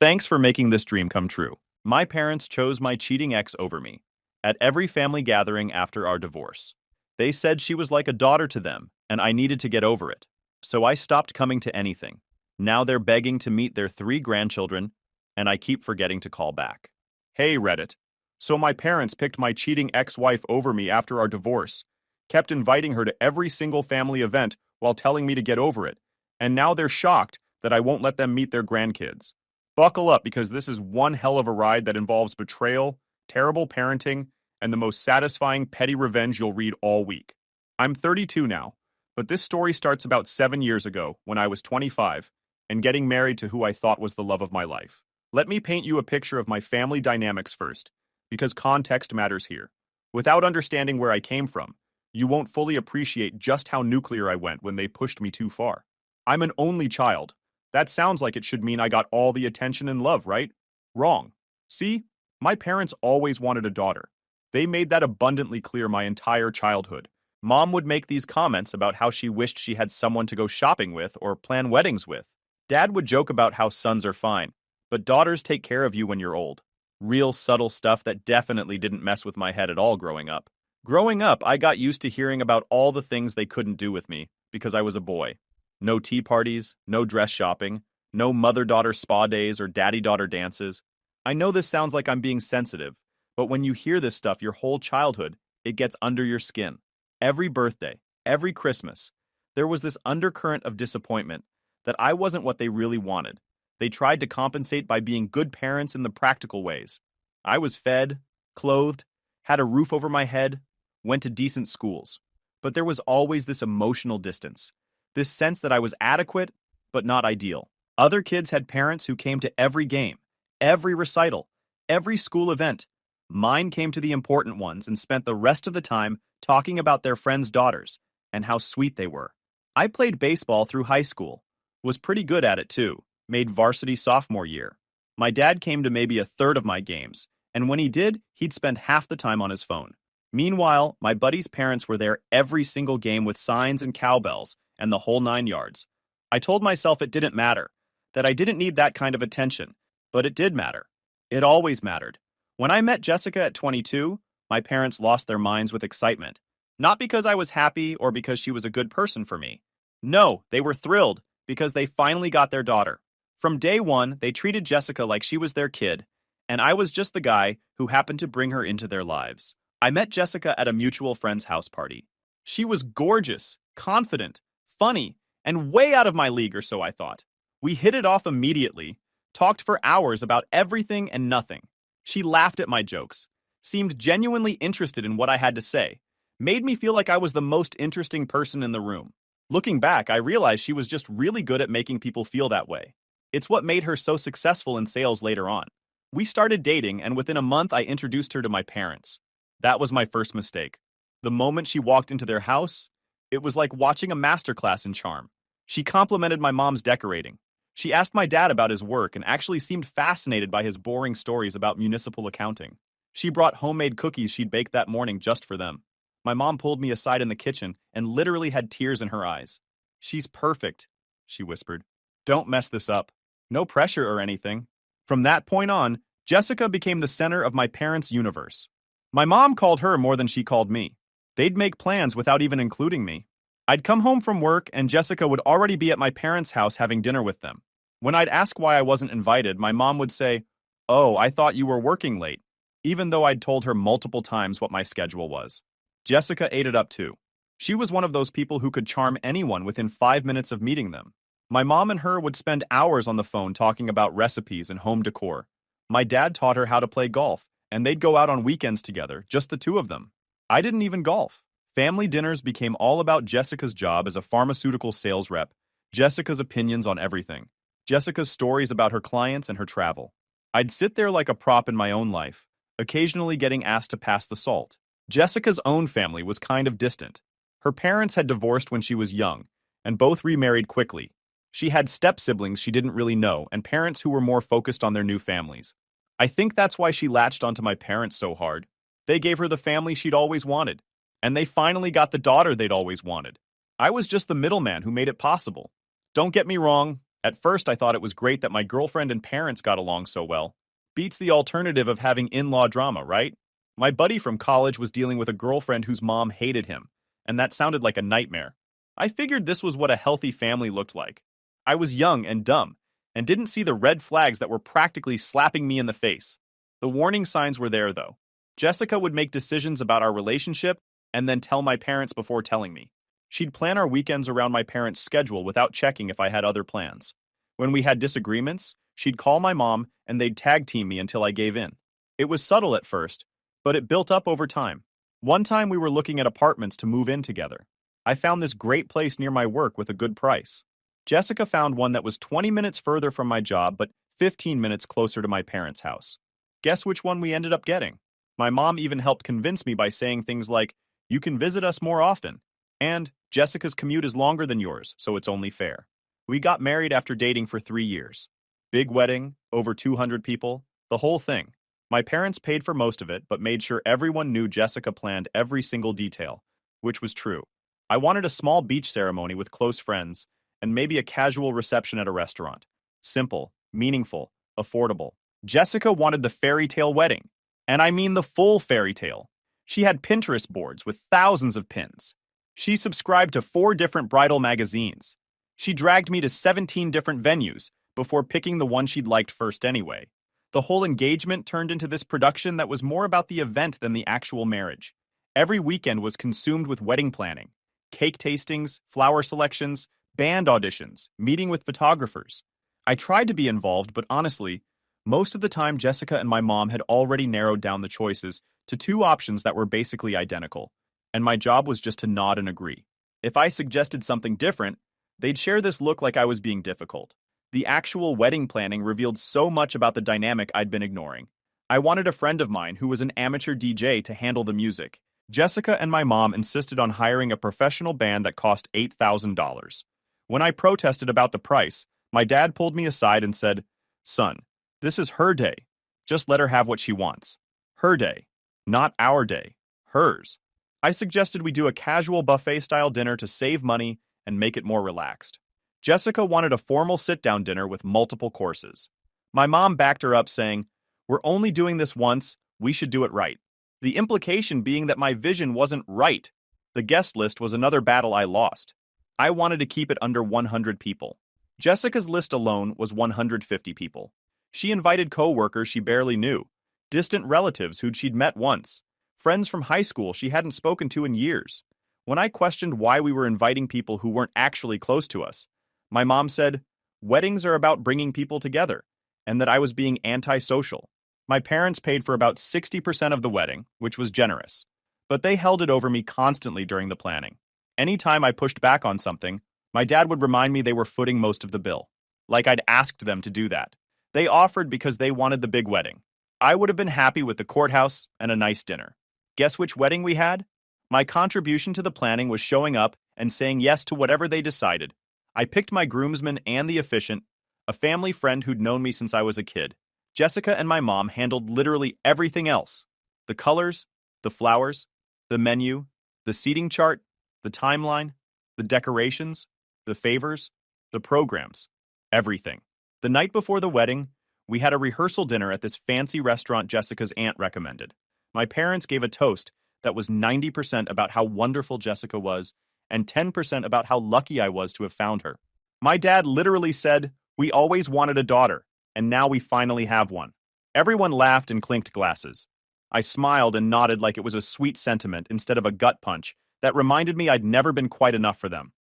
Thanks for making this dream come true. My parents chose my cheating ex over me at every family gathering after our divorce. They said she was like a daughter to them, and I needed to get over it. So I stopped coming to anything. Now they're begging to meet their 3 grandchildren, and I keep forgetting to call back. Hey, Reddit. So my parents picked my cheating ex-wife over me after our divorce, kept inviting her to every single family event while telling me to get over it, and now they're shocked that I won't let them meet their grandkids. Buckle up, because this is one hell of a ride that involves betrayal, terrible parenting, and the most satisfying petty revenge you'll read all week. I'm 32 now, but this story starts about 7 years ago when I was 25 and getting married to who I thought was the love of my life. Let me paint you a picture of my family dynamics first, because context matters here. Without understanding where I came from, you won't fully appreciate just how nuclear I went when they pushed me too far. I'm an only child. That sounds like it should mean I got all the attention and love, right? Wrong. See, my parents always wanted a daughter. They made that abundantly clear my entire childhood. Mom would make these comments about how she wished she had someone to go shopping with or plan weddings with. Dad would joke about how sons are fine, but daughters take care of you when you're old. Real subtle stuff that definitely didn't mess with my head at all growing up. Growing up, I got used to hearing about all the things they couldn't do with me because I was a boy. No tea parties, no dress shopping, no mother-daughter spa days or daddy-daughter dances. I know this sounds like I'm being sensitive, but when you hear this stuff your whole childhood, it gets under your skin. Every birthday, every Christmas, there was this undercurrent of disappointment that I wasn't what they really wanted. They tried to compensate by being good parents in the practical ways. I was fed, clothed, had a roof over my head, went to decent schools. But there was always this emotional distance, this sense that I was adequate, but not ideal. Other kids had parents who came to every game, every recital, every school event. Mine came to the important ones and spent the rest of the time talking about their friends' daughters and how sweet they were. I played baseball through high school, was pretty good at it too, made varsity sophomore year. My dad came to maybe a third of my games, and when he did, he'd spend half the time on his phone. Meanwhile, my buddies' parents were there every single game with signs and cowbells and the whole 9 yards. I told myself it didn't matter, that I didn't need that kind of attention, but it did matter. It always mattered. When I met Jessica at 22, my parents lost their minds with excitement. Not because I was happy or because she was a good person for me. No, they were thrilled because they finally got their daughter. From day one, they treated Jessica like she was their kid, and I was just the guy who happened to bring her into their lives. I met Jessica at a mutual friend's house party. She was gorgeous, confident, funny, and way out of my league, or so I thought. We hit it off immediately, talked for hours about everything and nothing. She laughed at my jokes, seemed genuinely interested in what I had to say, made me feel like I was the most interesting person in the room. Looking back, I realized she was just really good at making people feel that way. It's what made her so successful in sales later on. We started dating, and within a month I introduced her to my parents. That was my first mistake. The moment she walked into their house, it was like watching a masterclass in charm. She complimented my mom's decorating. She asked my dad about his work and actually seemed fascinated by his boring stories about municipal accounting. She brought homemade cookies she'd baked that morning just for them. My mom pulled me aside in the kitchen and literally had tears in her eyes. "She's perfect," she whispered. "Don't mess this up." No pressure or anything. From that point on, Jessica became the center of my parents' universe. My mom called her more than she called me. They'd make plans without even including me. I'd come home from work and Jessica would already be at my parents' house having dinner with them. When I'd ask why I wasn't invited, my mom would say, "Oh, I thought you were working late," even though I'd told her multiple times what my schedule was. Jessica ate it up too. She was one of those people who could charm anyone within 5 minutes of meeting them. My mom and her would spend hours on the phone talking about recipes and home decor. My dad taught her how to play golf, and they'd go out on weekends together, just the two of them. I didn't even golf. Family dinners became all about Jessica's job as a pharmaceutical sales rep, Jessica's opinions on everything, Jessica's stories about her clients and her travel. I'd sit there like a prop in my own life, occasionally getting asked to pass the salt. Jessica's own family was kind of distant. Her parents had divorced when she was young, and both remarried quickly. She had step-siblings she didn't really know and parents who were more focused on their new families. I think that's why she latched onto my parents so hard. They gave her the family she'd always wanted, and they finally got the daughter they'd always wanted. I was just the middleman who made it possible. Don't get me wrong, at first I thought it was great that my girlfriend and parents got along so well. Beats the alternative of having in-law drama, right? My buddy from college was dealing with a girlfriend whose mom hated him, and that sounded like a nightmare. I figured this was what a healthy family looked like. I was young and dumb, and didn't see the red flags that were practically slapping me in the face. The warning signs were there, though. Jessica would make decisions about our relationship and then tell my parents before telling me. She'd plan our weekends around my parents' schedule without checking if I had other plans. When we had disagreements, she'd call my mom and they'd tag team me until I gave in. It was subtle at first, but it built up over time. One time we were looking at apartments to move in together. I found this great place near my work with a good price. Jessica found one that was 20 minutes further from my job but 15 minutes closer to my parents' house. Guess which one we ended up getting? My mom even helped convince me by saying things like, "You can visit us more often," and "Jessica's commute is longer than yours, so it's only fair." We got married after dating for 3 years. Big wedding, over 200 people, the whole thing. My parents paid for most of it, but made sure everyone knew Jessica planned every single detail, which was true. I wanted a small beach ceremony with close friends, and maybe a casual reception at a restaurant. Simple, meaningful, affordable. Jessica wanted the fairy tale wedding, and I mean the full fairy tale. She had Pinterest boards with thousands of pins. She subscribed to 4 different bridal magazines. She dragged me to 17 different venues before picking the one she'd liked first anyway. The whole engagement turned into this production that was more about the event than the actual marriage. Every weekend was consumed with wedding planning, cake tastings, flower selections, band auditions, meeting with photographers. I tried to be involved, but honestly, most of the time Jessica and my mom had already narrowed down the choices to 2 options that were basically identical, and my job was just to nod and agree. If I suggested something different, they'd share this look like I was being difficult. The actual wedding planning revealed so much about the dynamic I'd been ignoring. I wanted a friend of mine who was an amateur DJ to handle the music. Jessica and my mom insisted on hiring a professional band that cost $8,000. When I protested about the price, my dad pulled me aside and said, "Son, this is her day. Just let her have what she wants. Her day. Not our day. Hers." I suggested we do a casual buffet-style dinner to save money and make it more relaxed. Jessica wanted a formal sit-down dinner with multiple courses. My mom backed her up, saying, "We're only doing this once, we should do it right." The implication being that my vision wasn't right. The guest list was another battle I lost. I wanted to keep it under 100 people. Jessica's list alone was 150 people. She invited co-workers she barely knew, distant relatives who'd she'd met once, friends from high school she hadn't spoken to in years. When I questioned why we were inviting people who weren't actually close to us, my mom said, "Weddings are about bringing people together," and that I was being antisocial. My parents paid for about 60% of the wedding, which was generous, but they held it over me constantly during the planning. Anytime I pushed back on something, my dad would remind me they were footing most of the bill, like I'd asked them to do that. They offered because they wanted the big wedding. I would have been happy with the courthouse and a nice dinner. Guess which wedding we had? My contribution to the planning was showing up and saying yes to whatever they decided. I picked my groomsman and the officiant, a family friend who'd known me since I was a kid. Jessica and my mom handled literally everything else. The colors, the flowers, the menu, the seating chart, the timeline, the decorations, the favors, the programs, everything. The night before the wedding, we had a rehearsal dinner at this fancy restaurant Jessica's aunt recommended. My parents gave a toast that was 90% about how wonderful Jessica was and 10% about how lucky I was to have found her. My dad literally said, "We always wanted a daughter, and now we finally have one." Everyone laughed and clinked glasses. I smiled and nodded like it was a sweet sentiment instead of a gut punch that reminded me I'd never been quite enough for them.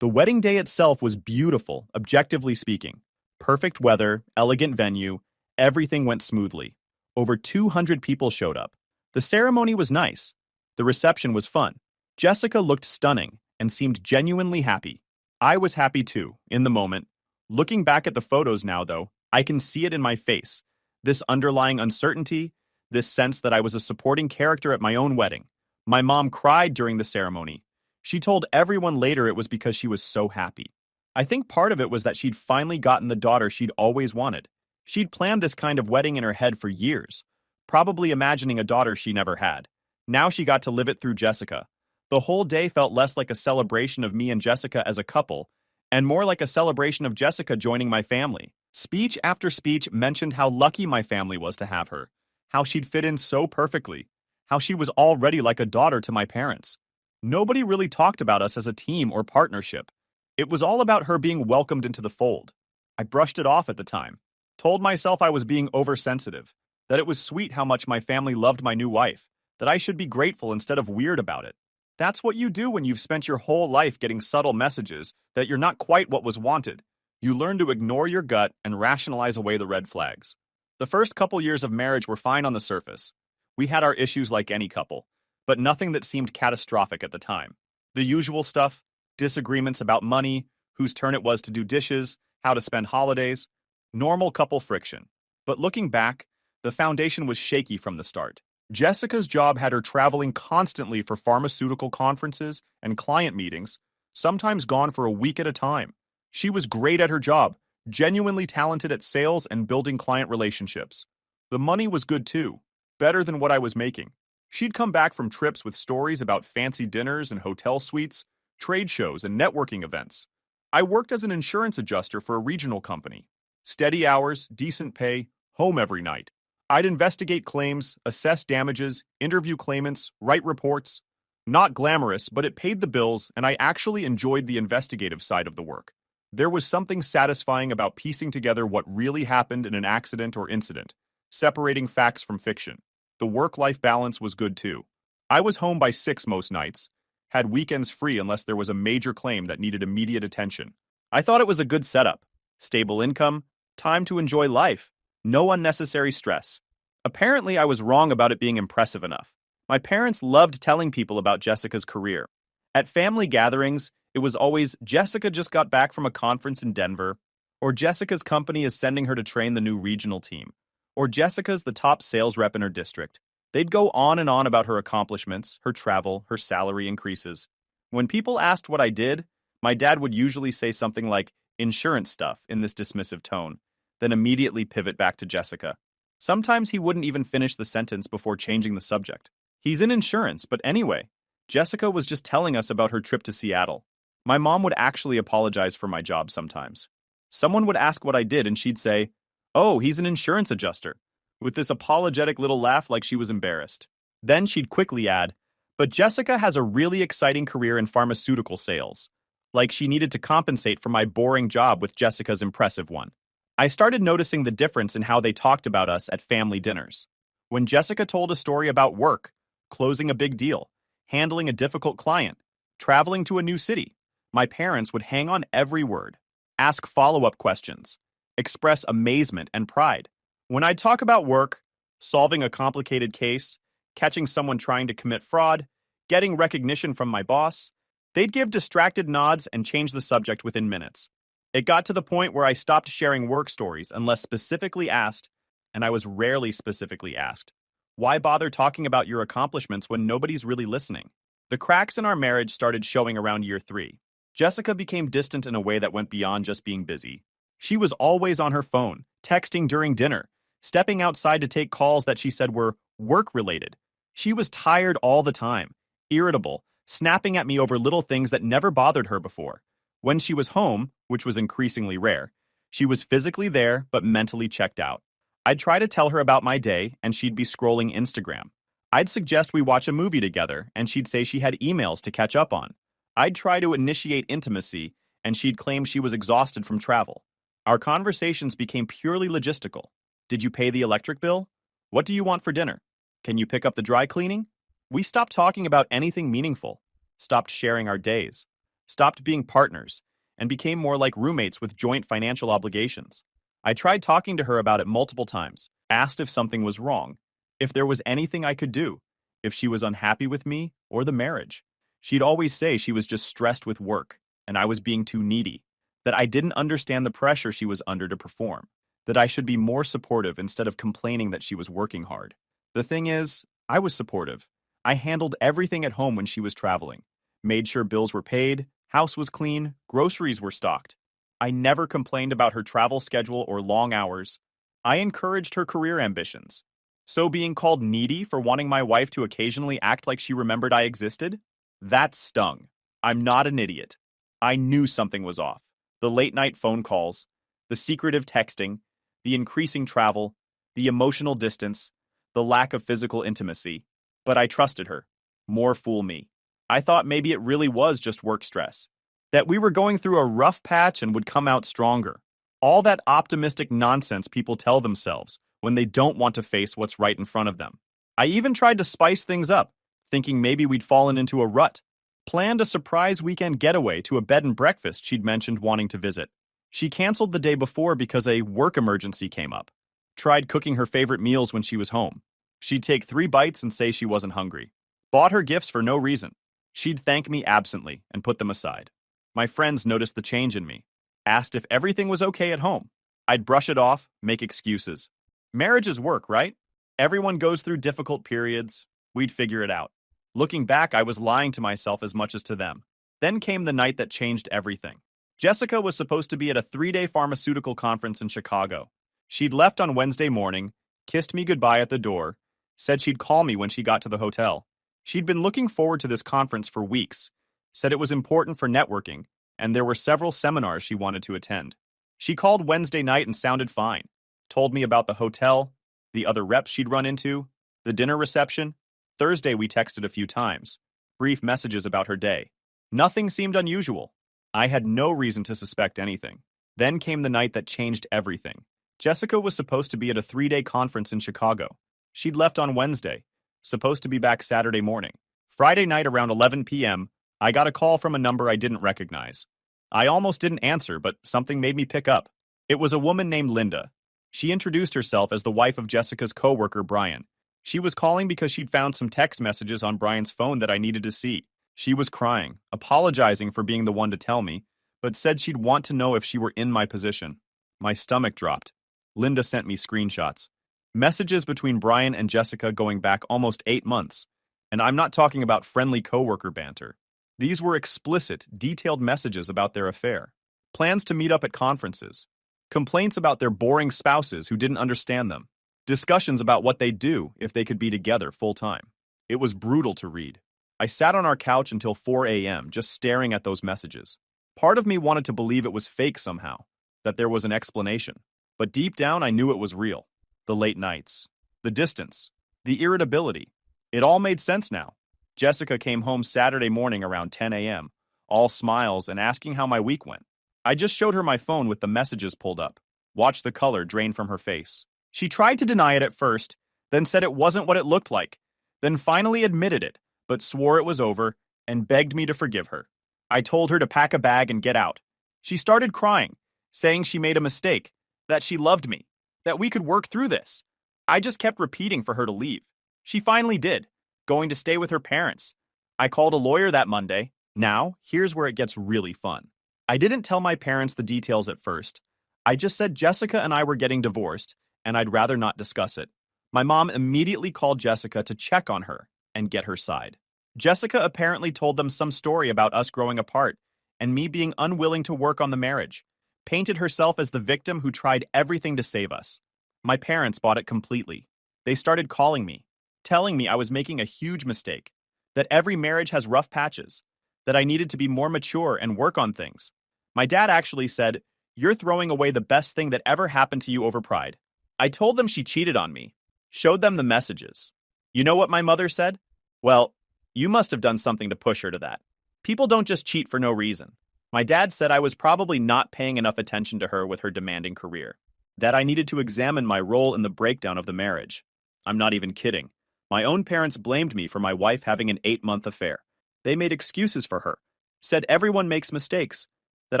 The wedding day itself was beautiful, objectively speaking. Perfect weather, elegant venue, everything went smoothly. Over 200 people showed up. The ceremony was nice. The reception was fun. Jessica looked stunning and seemed genuinely happy. I was happy too, in the moment, Looking back at the photos now, though, I can see it in my face. This underlying uncertainty, this sense that I was a supporting character at my own wedding. My mom cried during the ceremony. She told everyone later it was because she was so happy. I think part of it was that she'd finally gotten the daughter she'd always wanted. She'd planned this kind of wedding in her head for years, probably imagining a daughter she never had. Now she got to live it through Jessica. The whole day felt less like a celebration of me and Jessica as a couple, and more like a celebration of Jessica joining my family. Speech after speech mentioned how lucky my family was to have her, how she'd fit in so perfectly, how she was already like a daughter to my parents. Nobody really talked about us as a team or partnership. It was all about her being welcomed into the fold. I brushed it off at the time, told myself I was being oversensitive, that it was sweet how much my family loved my new wife, that I should be grateful instead of weird about it. That's what you do when you've spent your whole life getting subtle messages that you're not quite what was wanted. You learn to ignore your gut and rationalize away the red flags. The first couple years of marriage were fine on the surface. We had our issues like any couple, but nothing that seemed catastrophic at the time. The usual stuff, disagreements about money, whose turn it was to do dishes, how to spend holidays, normal couple friction. But looking back, the foundation was shaky from the start. Jessica's job had her traveling constantly for pharmaceutical conferences and client meetings, sometimes gone for a week at a time. She was great at her job, genuinely talented at sales and building client relationships. The money was good too, better than what I was making. She'd come back from trips with stories about fancy dinners and hotel suites, trade shows and networking events. I worked as an insurance adjuster for a regional company. Steady hours, decent pay, home every night. I'd investigate claims, assess damages, interview claimants, write reports. Not glamorous, but it paid the bills, and I actually enjoyed the investigative side of the work. There was something satisfying about piecing together what really happened in an accident or incident, separating facts from fiction. The work-life balance was good too. I was home by 6 most nights, had weekends free unless there was a major claim that needed immediate attention. I thought it was a good setup. Stable income, time to enjoy life, no unnecessary stress. Apparently, I was wrong about it being impressive enough. My parents loved telling people about Jessica's career. At family gatherings, it was always, Jessica just got back from a conference in Denver, or Jessica's company is sending her to train the new regional team, or Jessica's the top sales rep in her district. They'd go on and on about her accomplishments, her travel, her salary increases. When people asked what I did, my dad would usually say something like, insurance stuff, in this dismissive tone, then immediately pivot back to Jessica. Sometimes he wouldn't even finish the sentence before changing the subject. He's in insurance, but anyway, Jessica was just telling us about her trip to Seattle. My mom would actually apologize for my job sometimes. Someone would ask what I did and she'd say, "Oh, he's an insurance adjuster," with this apologetic little laugh like she was embarrassed. Then she'd quickly add, "But Jessica has a really exciting career in pharmaceutical sales." Like she needed to compensate for my boring job with Jessica's impressive one. I started noticing the difference in how they talked about us at family dinners. When Jessica told a story about work, closing a big deal, handling a difficult client, traveling to a new city, my parents would hang on every word, ask follow-up questions, express amazement and pride. When I'd talk about work, solving a complicated case, catching someone trying to commit fraud, getting recognition from my boss, they'd give distracted nods and change the subject within minutes. It got to the point where I stopped sharing work stories unless specifically asked, and I was rarely specifically asked. Why bother talking about your accomplishments when nobody's really listening? The cracks in our marriage started showing around year 3. Jessica became distant in a way that went beyond just being busy. She was always on her phone, texting during dinner, stepping outside to take calls that she said were work-related. She was tired all the time, irritable, snapping at me over little things that never bothered her before. When she was home, which was increasingly rare, she was physically there but mentally checked out. I'd try to tell her about my day, and she'd be scrolling Instagram. I'd suggest we watch a movie together, and she'd say she had emails to catch up on. I'd try to initiate intimacy, and she'd claim she was exhausted from travel. Our conversations became purely logistical. Did you pay the electric bill? What do you want for dinner? Can you pick up the dry cleaning? We stopped talking about anything meaningful, stopped sharing our days, stopped being partners, and became more like roommates with joint financial obligations. I tried talking to her about it multiple times, asked if something was wrong, if there was anything I could do, if she was unhappy with me or the marriage. She'd always say she was just stressed with work, and I was being too needy. that I didn't understand the pressure she was under to perform, that I should be more supportive instead of complaining that she was working hard. The thing is, I was supportive. I handled everything at home when she was traveling, made sure bills were paid, house was clean, groceries were stocked. I never complained about her travel schedule or long hours. I encouraged her career ambitions. So being called needy for wanting my wife to occasionally act like she remembered I existed? That stung. I'm not an idiot. I knew something was off. The late-night phone calls, the secretive texting, the increasing travel, the emotional distance, the lack of physical intimacy. But I trusted her. More fool me. I thought maybe it really was just work stress, that we were going through a rough patch and would come out stronger. All that optimistic nonsense people tell themselves when they don't want to face what's right in front of them. I even tried to spice things up, thinking maybe we'd fallen into a rut. Planned a surprise weekend getaway to a bed and breakfast she'd mentioned wanting to visit. She canceled the day before because a work emergency came up. Tried cooking her favorite meals when she was home. She'd take 3 bites and say she wasn't hungry. Bought her gifts for no reason. She'd thank me absently and put them aside. My friends noticed the change in me. Asked if everything was okay at home. I'd brush it off, make excuses. Marriage is work, right? Everyone goes through difficult periods. We'd figure it out. Looking back, I was lying to myself as much as to them. Then came the night that changed everything. Jessica was supposed to be at a 3-day pharmaceutical conference in Chicago. She'd left on Wednesday morning, kissed me goodbye at the door, said she'd call me when she got to the hotel. She'd been looking forward to this conference for weeks, said it was important for networking, and there were several seminars she wanted to attend. She called Wednesday night and sounded fine. Told me about the hotel, the other reps she'd run into, the dinner reception. Thursday we texted a few times. Brief messages about her day. Nothing seemed unusual. I had no reason to suspect anything. Then came the night that changed everything. Jessica was supposed to be at a 3-day conference in Chicago. She'd left on Wednesday, supposed to be back Saturday morning. Friday night around 11 p.m., I got a call from a number I didn't recognize. I almost didn't answer, but something made me pick up. It was a woman named Linda. She introduced herself as the wife of Jessica's coworker, Brian. She was calling because she'd found some text messages on Brian's phone that I needed to see. She was crying, apologizing for being the one to tell me, but said she'd want to know if she were in my position. My stomach dropped. Linda sent me screenshots. Messages between Brian and Jessica going back almost 8 months. And I'm not talking about friendly coworker banter. These were explicit, detailed messages about their affair. Plans to meet up at conferences. Complaints about their boring spouses who didn't understand them. Discussions about what they'd do if they could be together full-time. It was brutal to read. I sat on our couch until 4 a.m. just staring at those messages. Part of me wanted to believe it was fake somehow, that there was an explanation. But deep down, I knew it was real. The late nights. The distance. The irritability. It all made sense now. Jessica came home Saturday morning around 10 a.m., all smiles and asking how my week went. I just showed her my phone with the messages pulled up. Watched the color drain from her face. She tried to deny it at first, then said it wasn't what it looked like, then finally admitted it, but swore it was over and begged me to forgive her. I told her to pack a bag and get out. She started crying, saying she made a mistake, that she loved me, that we could work through this. I just kept repeating for her to leave. She finally did, going to stay with her parents. I called a lawyer that Monday. Now, here's where it gets really fun. I didn't tell my parents the details at first. I just said Jessica and I were getting divorced, and I'd rather not discuss it. My mom immediately called Jessica to check on her and get her side. Jessica apparently told them some story about us growing apart and me being unwilling to work on the marriage. Painted herself as the victim who tried everything to save us. My parents bought it completely. They started calling me, telling me I was making a huge mistake, that every marriage has rough patches, that I needed to be more mature and work on things. My dad actually said, "You're throwing away the best thing that ever happened to you over pride." I told them she cheated on me, showed them the messages. You know what my mother said? "Well, you must have done something to push her to that. People don't just cheat for no reason." My dad said I was probably not paying enough attention to her with her demanding career, that I needed to examine my role in the breakdown of the marriage. I'm not even kidding. My own parents blamed me for my wife having an 8-month affair. They made excuses for her, said everyone makes mistakes, that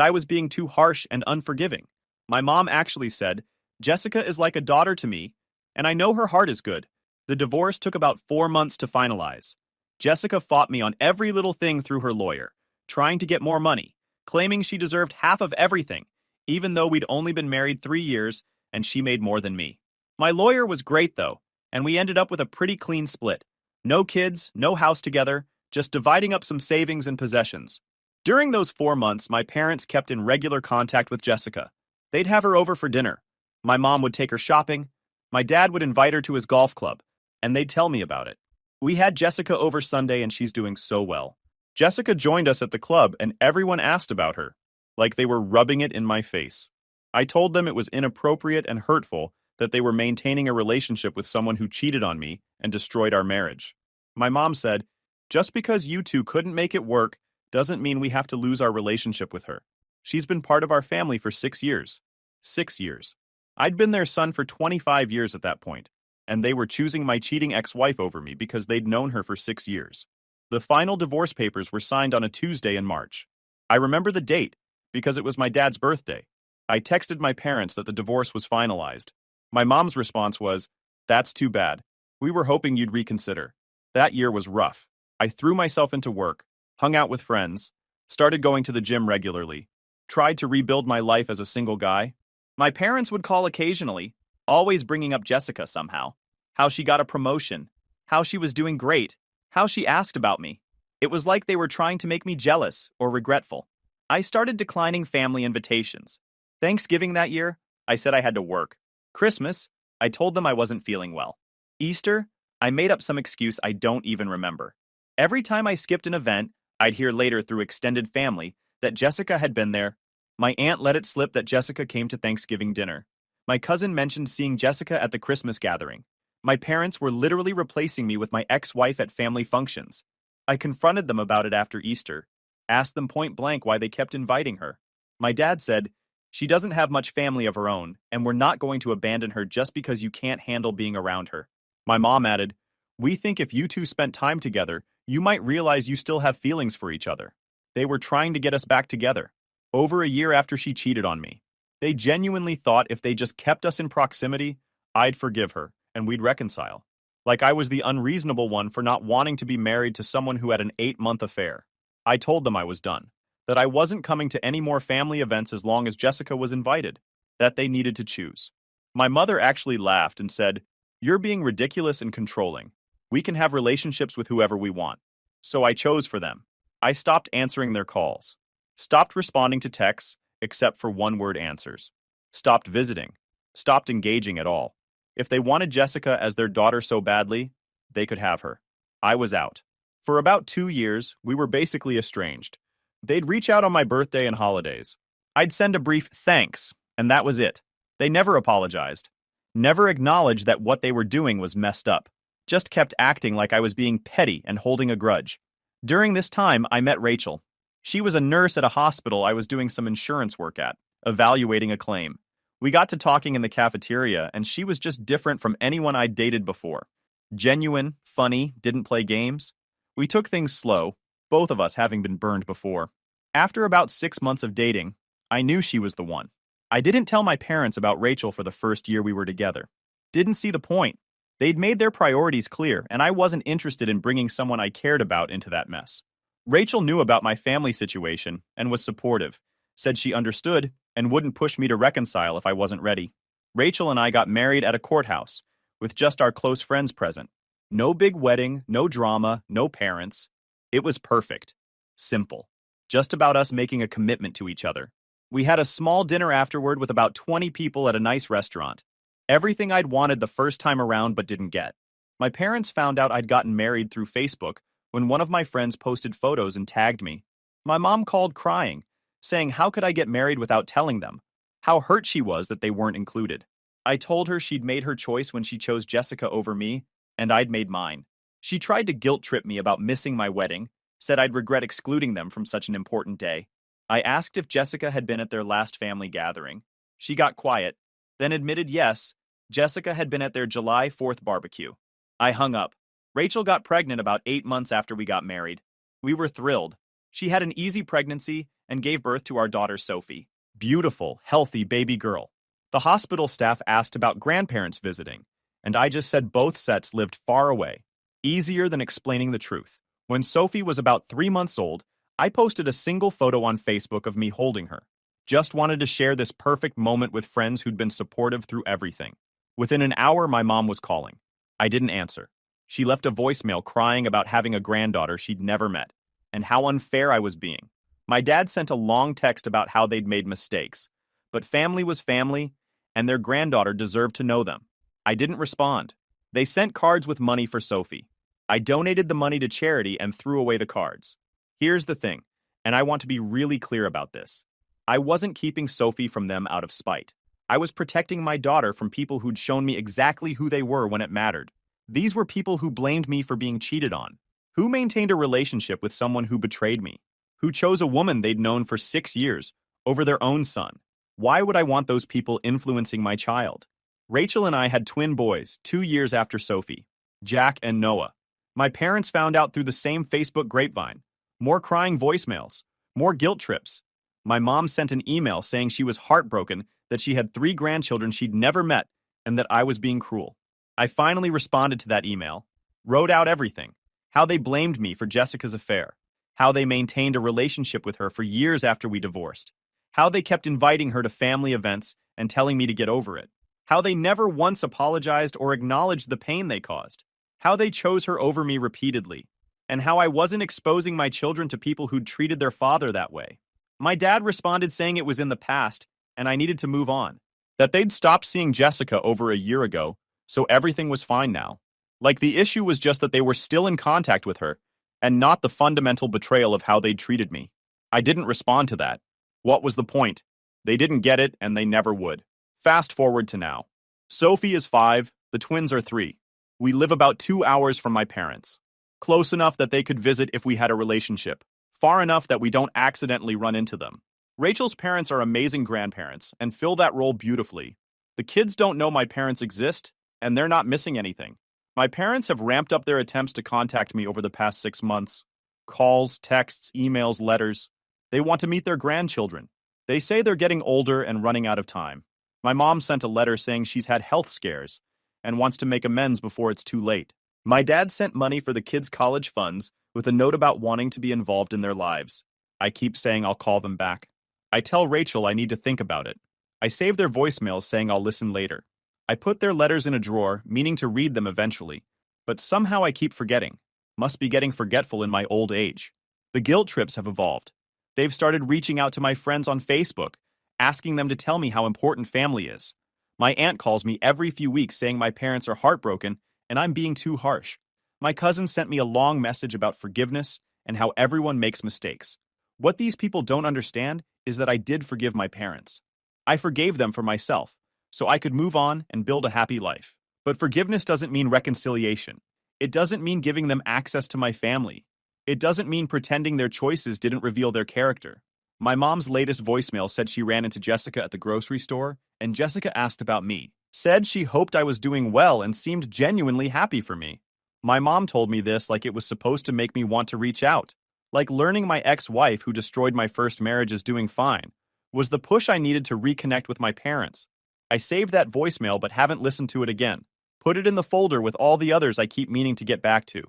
I was being too harsh and unforgiving. My mom actually said, "Jessica is like a daughter to me, and I know her heart is good." The divorce took about 4 months to finalize. Jessica fought me on every little thing through her lawyer, trying to get more money, claiming she deserved half of everything, even though we'd only been married 3 years and she made more than me. My lawyer was great, though, and we ended up with a pretty clean split. No kids, no house together, just dividing up some savings and possessions. During those 4 months, my parents kept in regular contact with Jessica. They'd have her over for dinner. My mom would take her shopping. My dad would invite her to his golf club, and they'd tell me about it. We had Jessica over Sunday, and she's doing so well. Jessica joined us at the club, and everyone asked about her, like they were rubbing it in my face. I told them it was inappropriate and hurtful that they were maintaining a relationship with someone who cheated on me and destroyed our marriage. My mom said, "Just because you two couldn't make it work doesn't mean we have to lose our relationship with her. She's been part of our family for 6 years." 6 years. I'd been their son for 25 years at that point, and they were choosing my cheating ex-wife over me because they'd known her for 6 years. The final divorce papers were signed on a Tuesday in March. I remember the date because it was my dad's birthday. I texted my parents that the divorce was finalized. My mom's response was, "That's too bad. We were hoping you'd reconsider." That year was rough. I threw myself into work, hung out with friends, started going to the gym regularly, tried to rebuild my life as a single guy. My parents would call occasionally, always bringing up Jessica somehow. How she got a promotion, how she was doing great, how she asked about me. It was like they were trying to make me jealous or regretful. I started declining family invitations. Thanksgiving that year, I said I had to work. Christmas, I told them I wasn't feeling well. Easter, I made up some excuse I don't even remember. Every time I skipped an event, I'd hear later through extended family that Jessica had been there. My aunt let it slip that Jessica came to Thanksgiving dinner. My cousin mentioned seeing Jessica at the Christmas gathering. My parents were literally replacing me with my ex-wife at family functions. I confronted them about it after Easter, asked them point blank why they kept inviting her. My dad said, "She doesn't have much family of her own, and we're not going to abandon her just because you can't handle being around her." My mom added, "We think if you two spent time together, you might realize you still have feelings for each other." They were trying to get us back together. Over a year after she cheated on me. They genuinely thought if they just kept us in proximity, I'd forgive her, and we'd reconcile. Like I was the unreasonable one for not wanting to be married to someone who had an 8-month affair. I told them I was done, that I wasn't coming to any more family events as long as Jessica was invited, that they needed to choose. My mother actually laughed and said, "You're being ridiculous and controlling. We can have relationships with whoever we want." So I chose for them. I stopped answering their calls. Stopped responding to texts, except for one-word answers. Stopped visiting. Stopped engaging at all. If they wanted Jessica as their daughter so badly, they could have her. I was out. For about 2 years, we were basically estranged. They'd reach out on my birthday and holidays. I'd send a brief thanks, and that was it. They never apologized. Never acknowledged that what they were doing was messed up. Just kept acting like I was being petty and holding a grudge. During this time, I met Rachel. She was a nurse at a hospital I was doing some insurance work at, evaluating a claim. We got to talking in the cafeteria, and she was just different from anyone I'd dated before. Genuine, funny, didn't play games. We took things slow, both of us having been burned before. After about 6 months of dating, I knew she was the one. I didn't tell my parents about Rachel for the first year we were together. Didn't see the point. They'd made their priorities clear, and I wasn't interested in bringing someone I cared about into that mess. Rachel knew about my family situation and was supportive, said she understood and wouldn't push me to reconcile if I wasn't ready. Rachel and I got married at a courthouse, with just our close friends present. No big wedding, no drama, no parents. It was perfect. Simple. Just about us making a commitment to each other. We had a small dinner afterward with about 20 people at a nice restaurant. Everything I'd wanted the first time around but didn't get. My parents found out I'd gotten married through Facebook when one of my friends posted photos and tagged me. My mom called crying, saying how could I get married without telling them? How hurt she was that they weren't included. I told her she'd made her choice when she chose Jessica over me, and I'd made mine. She tried to guilt-trip me about missing my wedding, said I'd regret excluding them from such an important day. I asked if Jessica had been at their last family gathering. She got quiet, then admitted yes, Jessica had been at their July 4th barbecue. I hung up. Rachel got pregnant about 8 months after we got married. We were thrilled. She had an easy pregnancy and gave birth to our daughter Sophie. Beautiful, healthy baby girl. The hospital staff asked about grandparents visiting, and I just said both sets lived far away. Easier than explaining the truth. When Sophie was about 3 months old, I posted a single photo on Facebook of me holding her. Just wanted to share this perfect moment with friends who'd been supportive through everything. Within an hour, my mom was calling. I didn't answer. She left a voicemail crying about having a granddaughter she'd never met, and how unfair I was being. My dad sent a long text about how they'd made mistakes, but family was family, and their granddaughter deserved to know them. I didn't respond. They sent cards with money for Sophie. I donated the money to charity and threw away the cards. Here's the thing, and I want to be really clear about this. I wasn't keeping Sophie from them out of spite. I was protecting my daughter from people who'd shown me exactly who they were when it mattered. These were people who blamed me for being cheated on, who maintained a relationship with someone who betrayed me, who chose a woman they'd known for 6 years over their own son. Why would I want those people influencing my child? Rachel and I had twin boys 2 years after Sophie, Jack and Noah. My parents found out through the same Facebook grapevine. More crying voicemails, more guilt trips. My mom sent an email saying she was heartbroken that she had 3 grandchildren she'd never met and that I was being cruel. I finally responded to that email, wrote out everything, how they blamed me for Jessica's affair, how they maintained a relationship with her for years after we divorced, how they kept inviting her to family events and telling me to get over it, how they never once apologized or acknowledged the pain they caused, how they chose her over me repeatedly, and how I wasn't exposing my children to people who'd treated their father that way. My dad responded saying it was in the past and I needed to move on, that they'd stopped seeing Jessica over a year ago, so everything was fine now. Like the issue was just that they were still in contact with her, and not the fundamental betrayal of how they'd treated me. I didn't respond to that. What was the point? They didn't get it, and they never would. Fast forward to now. Sophie is 5, the twins are 3. We live about 2 hours from my parents. Close enough that they could visit if we had a relationship. Far enough that we don't accidentally run into them. Rachel's parents are amazing grandparents and fill that role beautifully. The kids don't know my parents exist, and they're not missing anything. My parents have ramped up their attempts to contact me over the past 6 months. Calls, texts, emails, letters. They want to meet their grandchildren. They say they're getting older and running out of time. My mom sent a letter saying she's had health scares and wants to make amends before it's too late. My dad sent money for the kids' college funds with a note about wanting to be involved in their lives. I keep saying I'll call them back. I tell Rachel I need to think about it. I save their voicemails saying I'll listen later. I put their letters in a drawer, meaning to read them eventually, but somehow I keep forgetting. Must be getting forgetful in my old age. The guilt trips have evolved. They've started reaching out to my friends on Facebook, asking them to tell me how important family is. My aunt calls me every few weeks saying my parents are heartbroken and I'm being too harsh. My cousin sent me a long message about forgiveness and how everyone makes mistakes. What these people don't understand is that I did forgive my parents. I forgave them for myself, so I could move on and build a happy life. But forgiveness doesn't mean reconciliation. It doesn't mean giving them access to my family. It doesn't mean pretending their choices didn't reveal their character. My mom's latest voicemail said she ran into Jessica at the grocery store, and Jessica asked about me. Said she hoped I was doing well and seemed genuinely happy for me. My mom told me this like it was supposed to make me want to reach out. Like learning my ex-wife who destroyed my first marriage is doing fine was the push I needed to reconnect with my parents. I saved that voicemail but haven't listened to it again. Put it in the folder with all the others I keep meaning to get back to.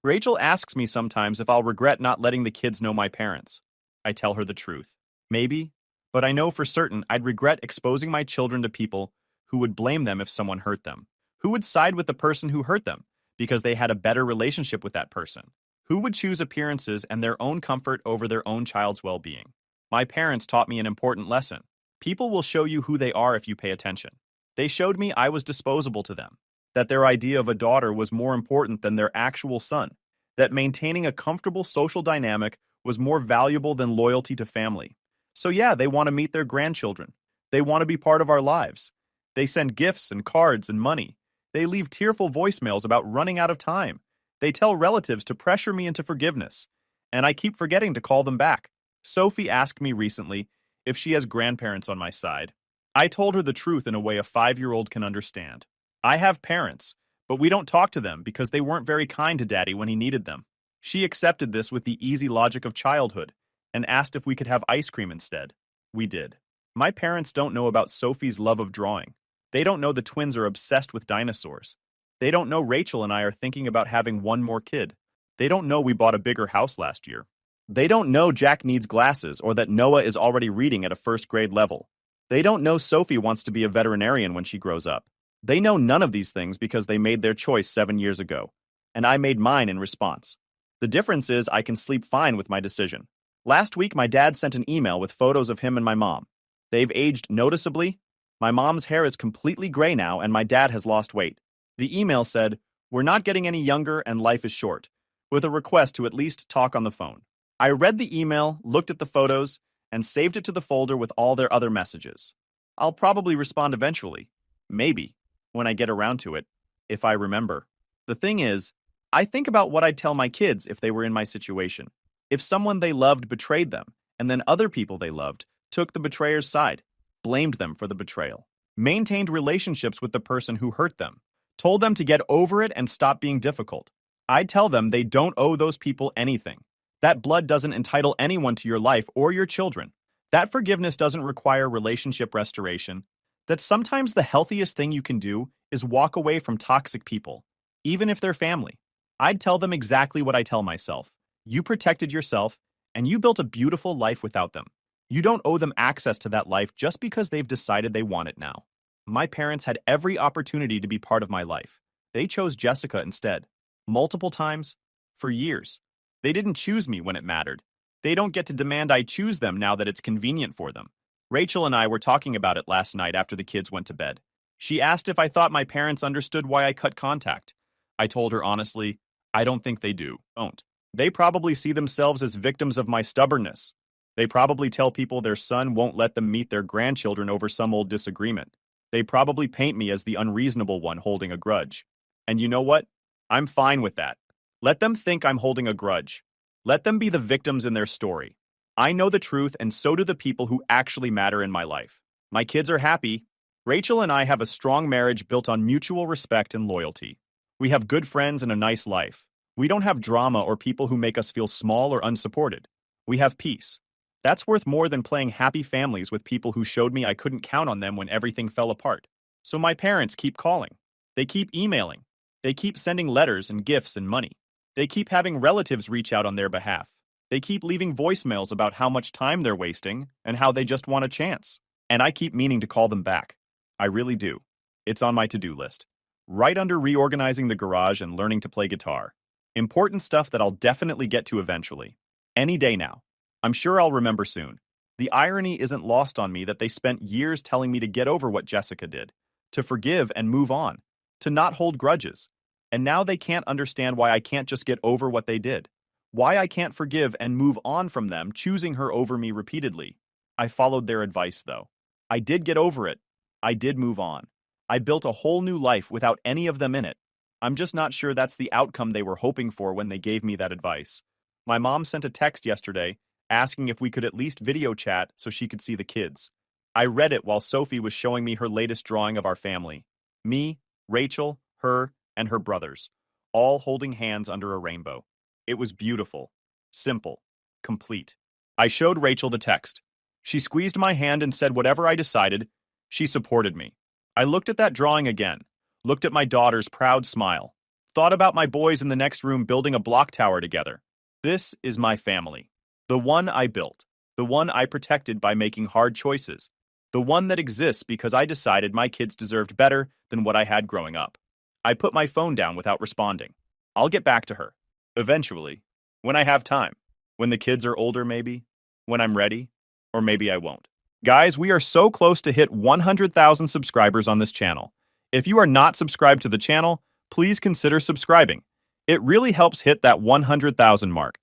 Rachel asks me sometimes if I'll regret not letting the kids know my parents. I tell her the truth. Maybe, but I know for certain I'd regret exposing my children to people who would blame them if someone hurt them. Who would side with the person who hurt them because they had a better relationship with that person? Who would choose appearances and their own comfort over their own child's well-being? My parents taught me an important lesson. People will show you who they are if you pay attention. They showed me I was disposable to them, that their idea of a daughter was more important than their actual son, that maintaining a comfortable social dynamic was more valuable than loyalty to family. So yeah, they want to meet their grandchildren. They want to be part of our lives. They send gifts and cards and money. They leave tearful voicemails about running out of time. They tell relatives to pressure me into forgiveness, and I keep forgetting to call them back. Sophie asked me recently if she has grandparents on my side. I told her the truth in a way a 5-year-old can understand. I have parents, but we don't talk to them because they weren't very kind to Daddy when he needed them. She accepted this with the easy logic of childhood and asked if we could have ice cream instead. We did. My parents don't know about Sophie's love of drawing. They don't know the twins are obsessed with dinosaurs. They don't know Rachel and I are thinking about having one more kid. They don't know we bought a bigger house last year. They don't know Jack needs glasses or that Noah is already reading at a first grade level. They don't know Sophie wants to be a veterinarian when she grows up. They know none of these things because they made their choice 7 years ago, and I made mine in response. The difference is I can sleep fine with my decision. Last week, my dad sent an email with photos of him and my mom. They've aged noticeably. My mom's hair is completely gray now, and my dad has lost weight. The email said, "We're not getting any younger and life is short," with a request to at least talk on the phone. I read the email, looked at the photos, and saved it to the folder with all their other messages. I'll probably respond eventually. Maybe, when I get around to it, if I remember. The thing is, I think about what I'd tell my kids if they were in my situation. If someone they loved betrayed them, and then other people they loved took the betrayer's side, blamed them for the betrayal, maintained relationships with the person who hurt them, told them to get over it and stop being difficult, I'd tell them they don't owe those people anything. That blood doesn't entitle anyone to your life or your children. That forgiveness doesn't require relationship restoration. That sometimes the healthiest thing you can do is walk away from toxic people, even if they're family. I'd tell them exactly what I tell myself. You protected yourself, and you built a beautiful life without them. You don't owe them access to that life just because they've decided they want it now. My parents had every opportunity to be part of my life. They chose Jessica instead. Multiple times. For years. They didn't choose me when it mattered. They don't get to demand I choose them now that it's convenient for them. Rachel and I were talking about it last night after the kids went to bed. She asked if I thought my parents understood why I cut contact. I told her honestly, I don't think they don't. They probably see themselves as victims of my stubbornness. They probably tell people their son won't let them meet their grandchildren over some old disagreement. They probably paint me as the unreasonable one holding a grudge. And you know what? I'm fine with that. Let them think I'm holding a grudge. Let them be the victims in their story. I know the truth, and so do the people who actually matter in my life. My kids are happy. Rachel and I have a strong marriage built on mutual respect and loyalty. We have good friends and a nice life. We don't have drama or people who make us feel small or unsupported. We have peace. That's worth more than playing happy families with people who showed me I couldn't count on them when everything fell apart. So my parents keep calling. They keep emailing. They keep sending letters and gifts and money. They keep having relatives reach out on their behalf. They keep leaving voicemails about how much time they're wasting and how they just want a chance. And I keep meaning to call them back. I really do. It's on my to-do list. Right under reorganizing the garage and learning to play guitar. Important stuff that I'll definitely get to eventually. Any day now. I'm sure I'll remember soon. The irony isn't lost on me that they spent years telling me to get over what Jessica did, to forgive and move on, to not hold grudges. And now they can't understand why I can't just get over what they did. Why I can't forgive and move on from them choosing her over me repeatedly. I followed their advice, though. I did get over it. I did move on. I built a whole new life without any of them in it. I'm just not sure that's the outcome they were hoping for when they gave me that advice. My mom sent a text yesterday asking if we could at least video chat so she could see the kids. I read it while Sophie was showing me her latest drawing of our family. Me, Rachel, her, and her brothers, all holding hands under a rainbow. It was beautiful, simple, complete. I showed Rachel the text. She squeezed my hand and said whatever I decided, she supported me. I looked at that drawing again, looked at my daughter's proud smile, thought about my boys in the next room building a block tower together. This is my family. The one I built. The one I protected by making hard choices. The one that exists because I decided my kids deserved better than what I had growing up. I put my phone down without responding. I'll get back to her. Eventually. When I have time. When the kids are older, maybe. When I'm ready. Or maybe I won't. Guys, we are so close to hit 100,000 subscribers on this channel. If you are not subscribed to the channel, please consider subscribing. It really helps hit that 100,000 mark.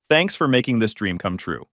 Thanks for making this dream come true.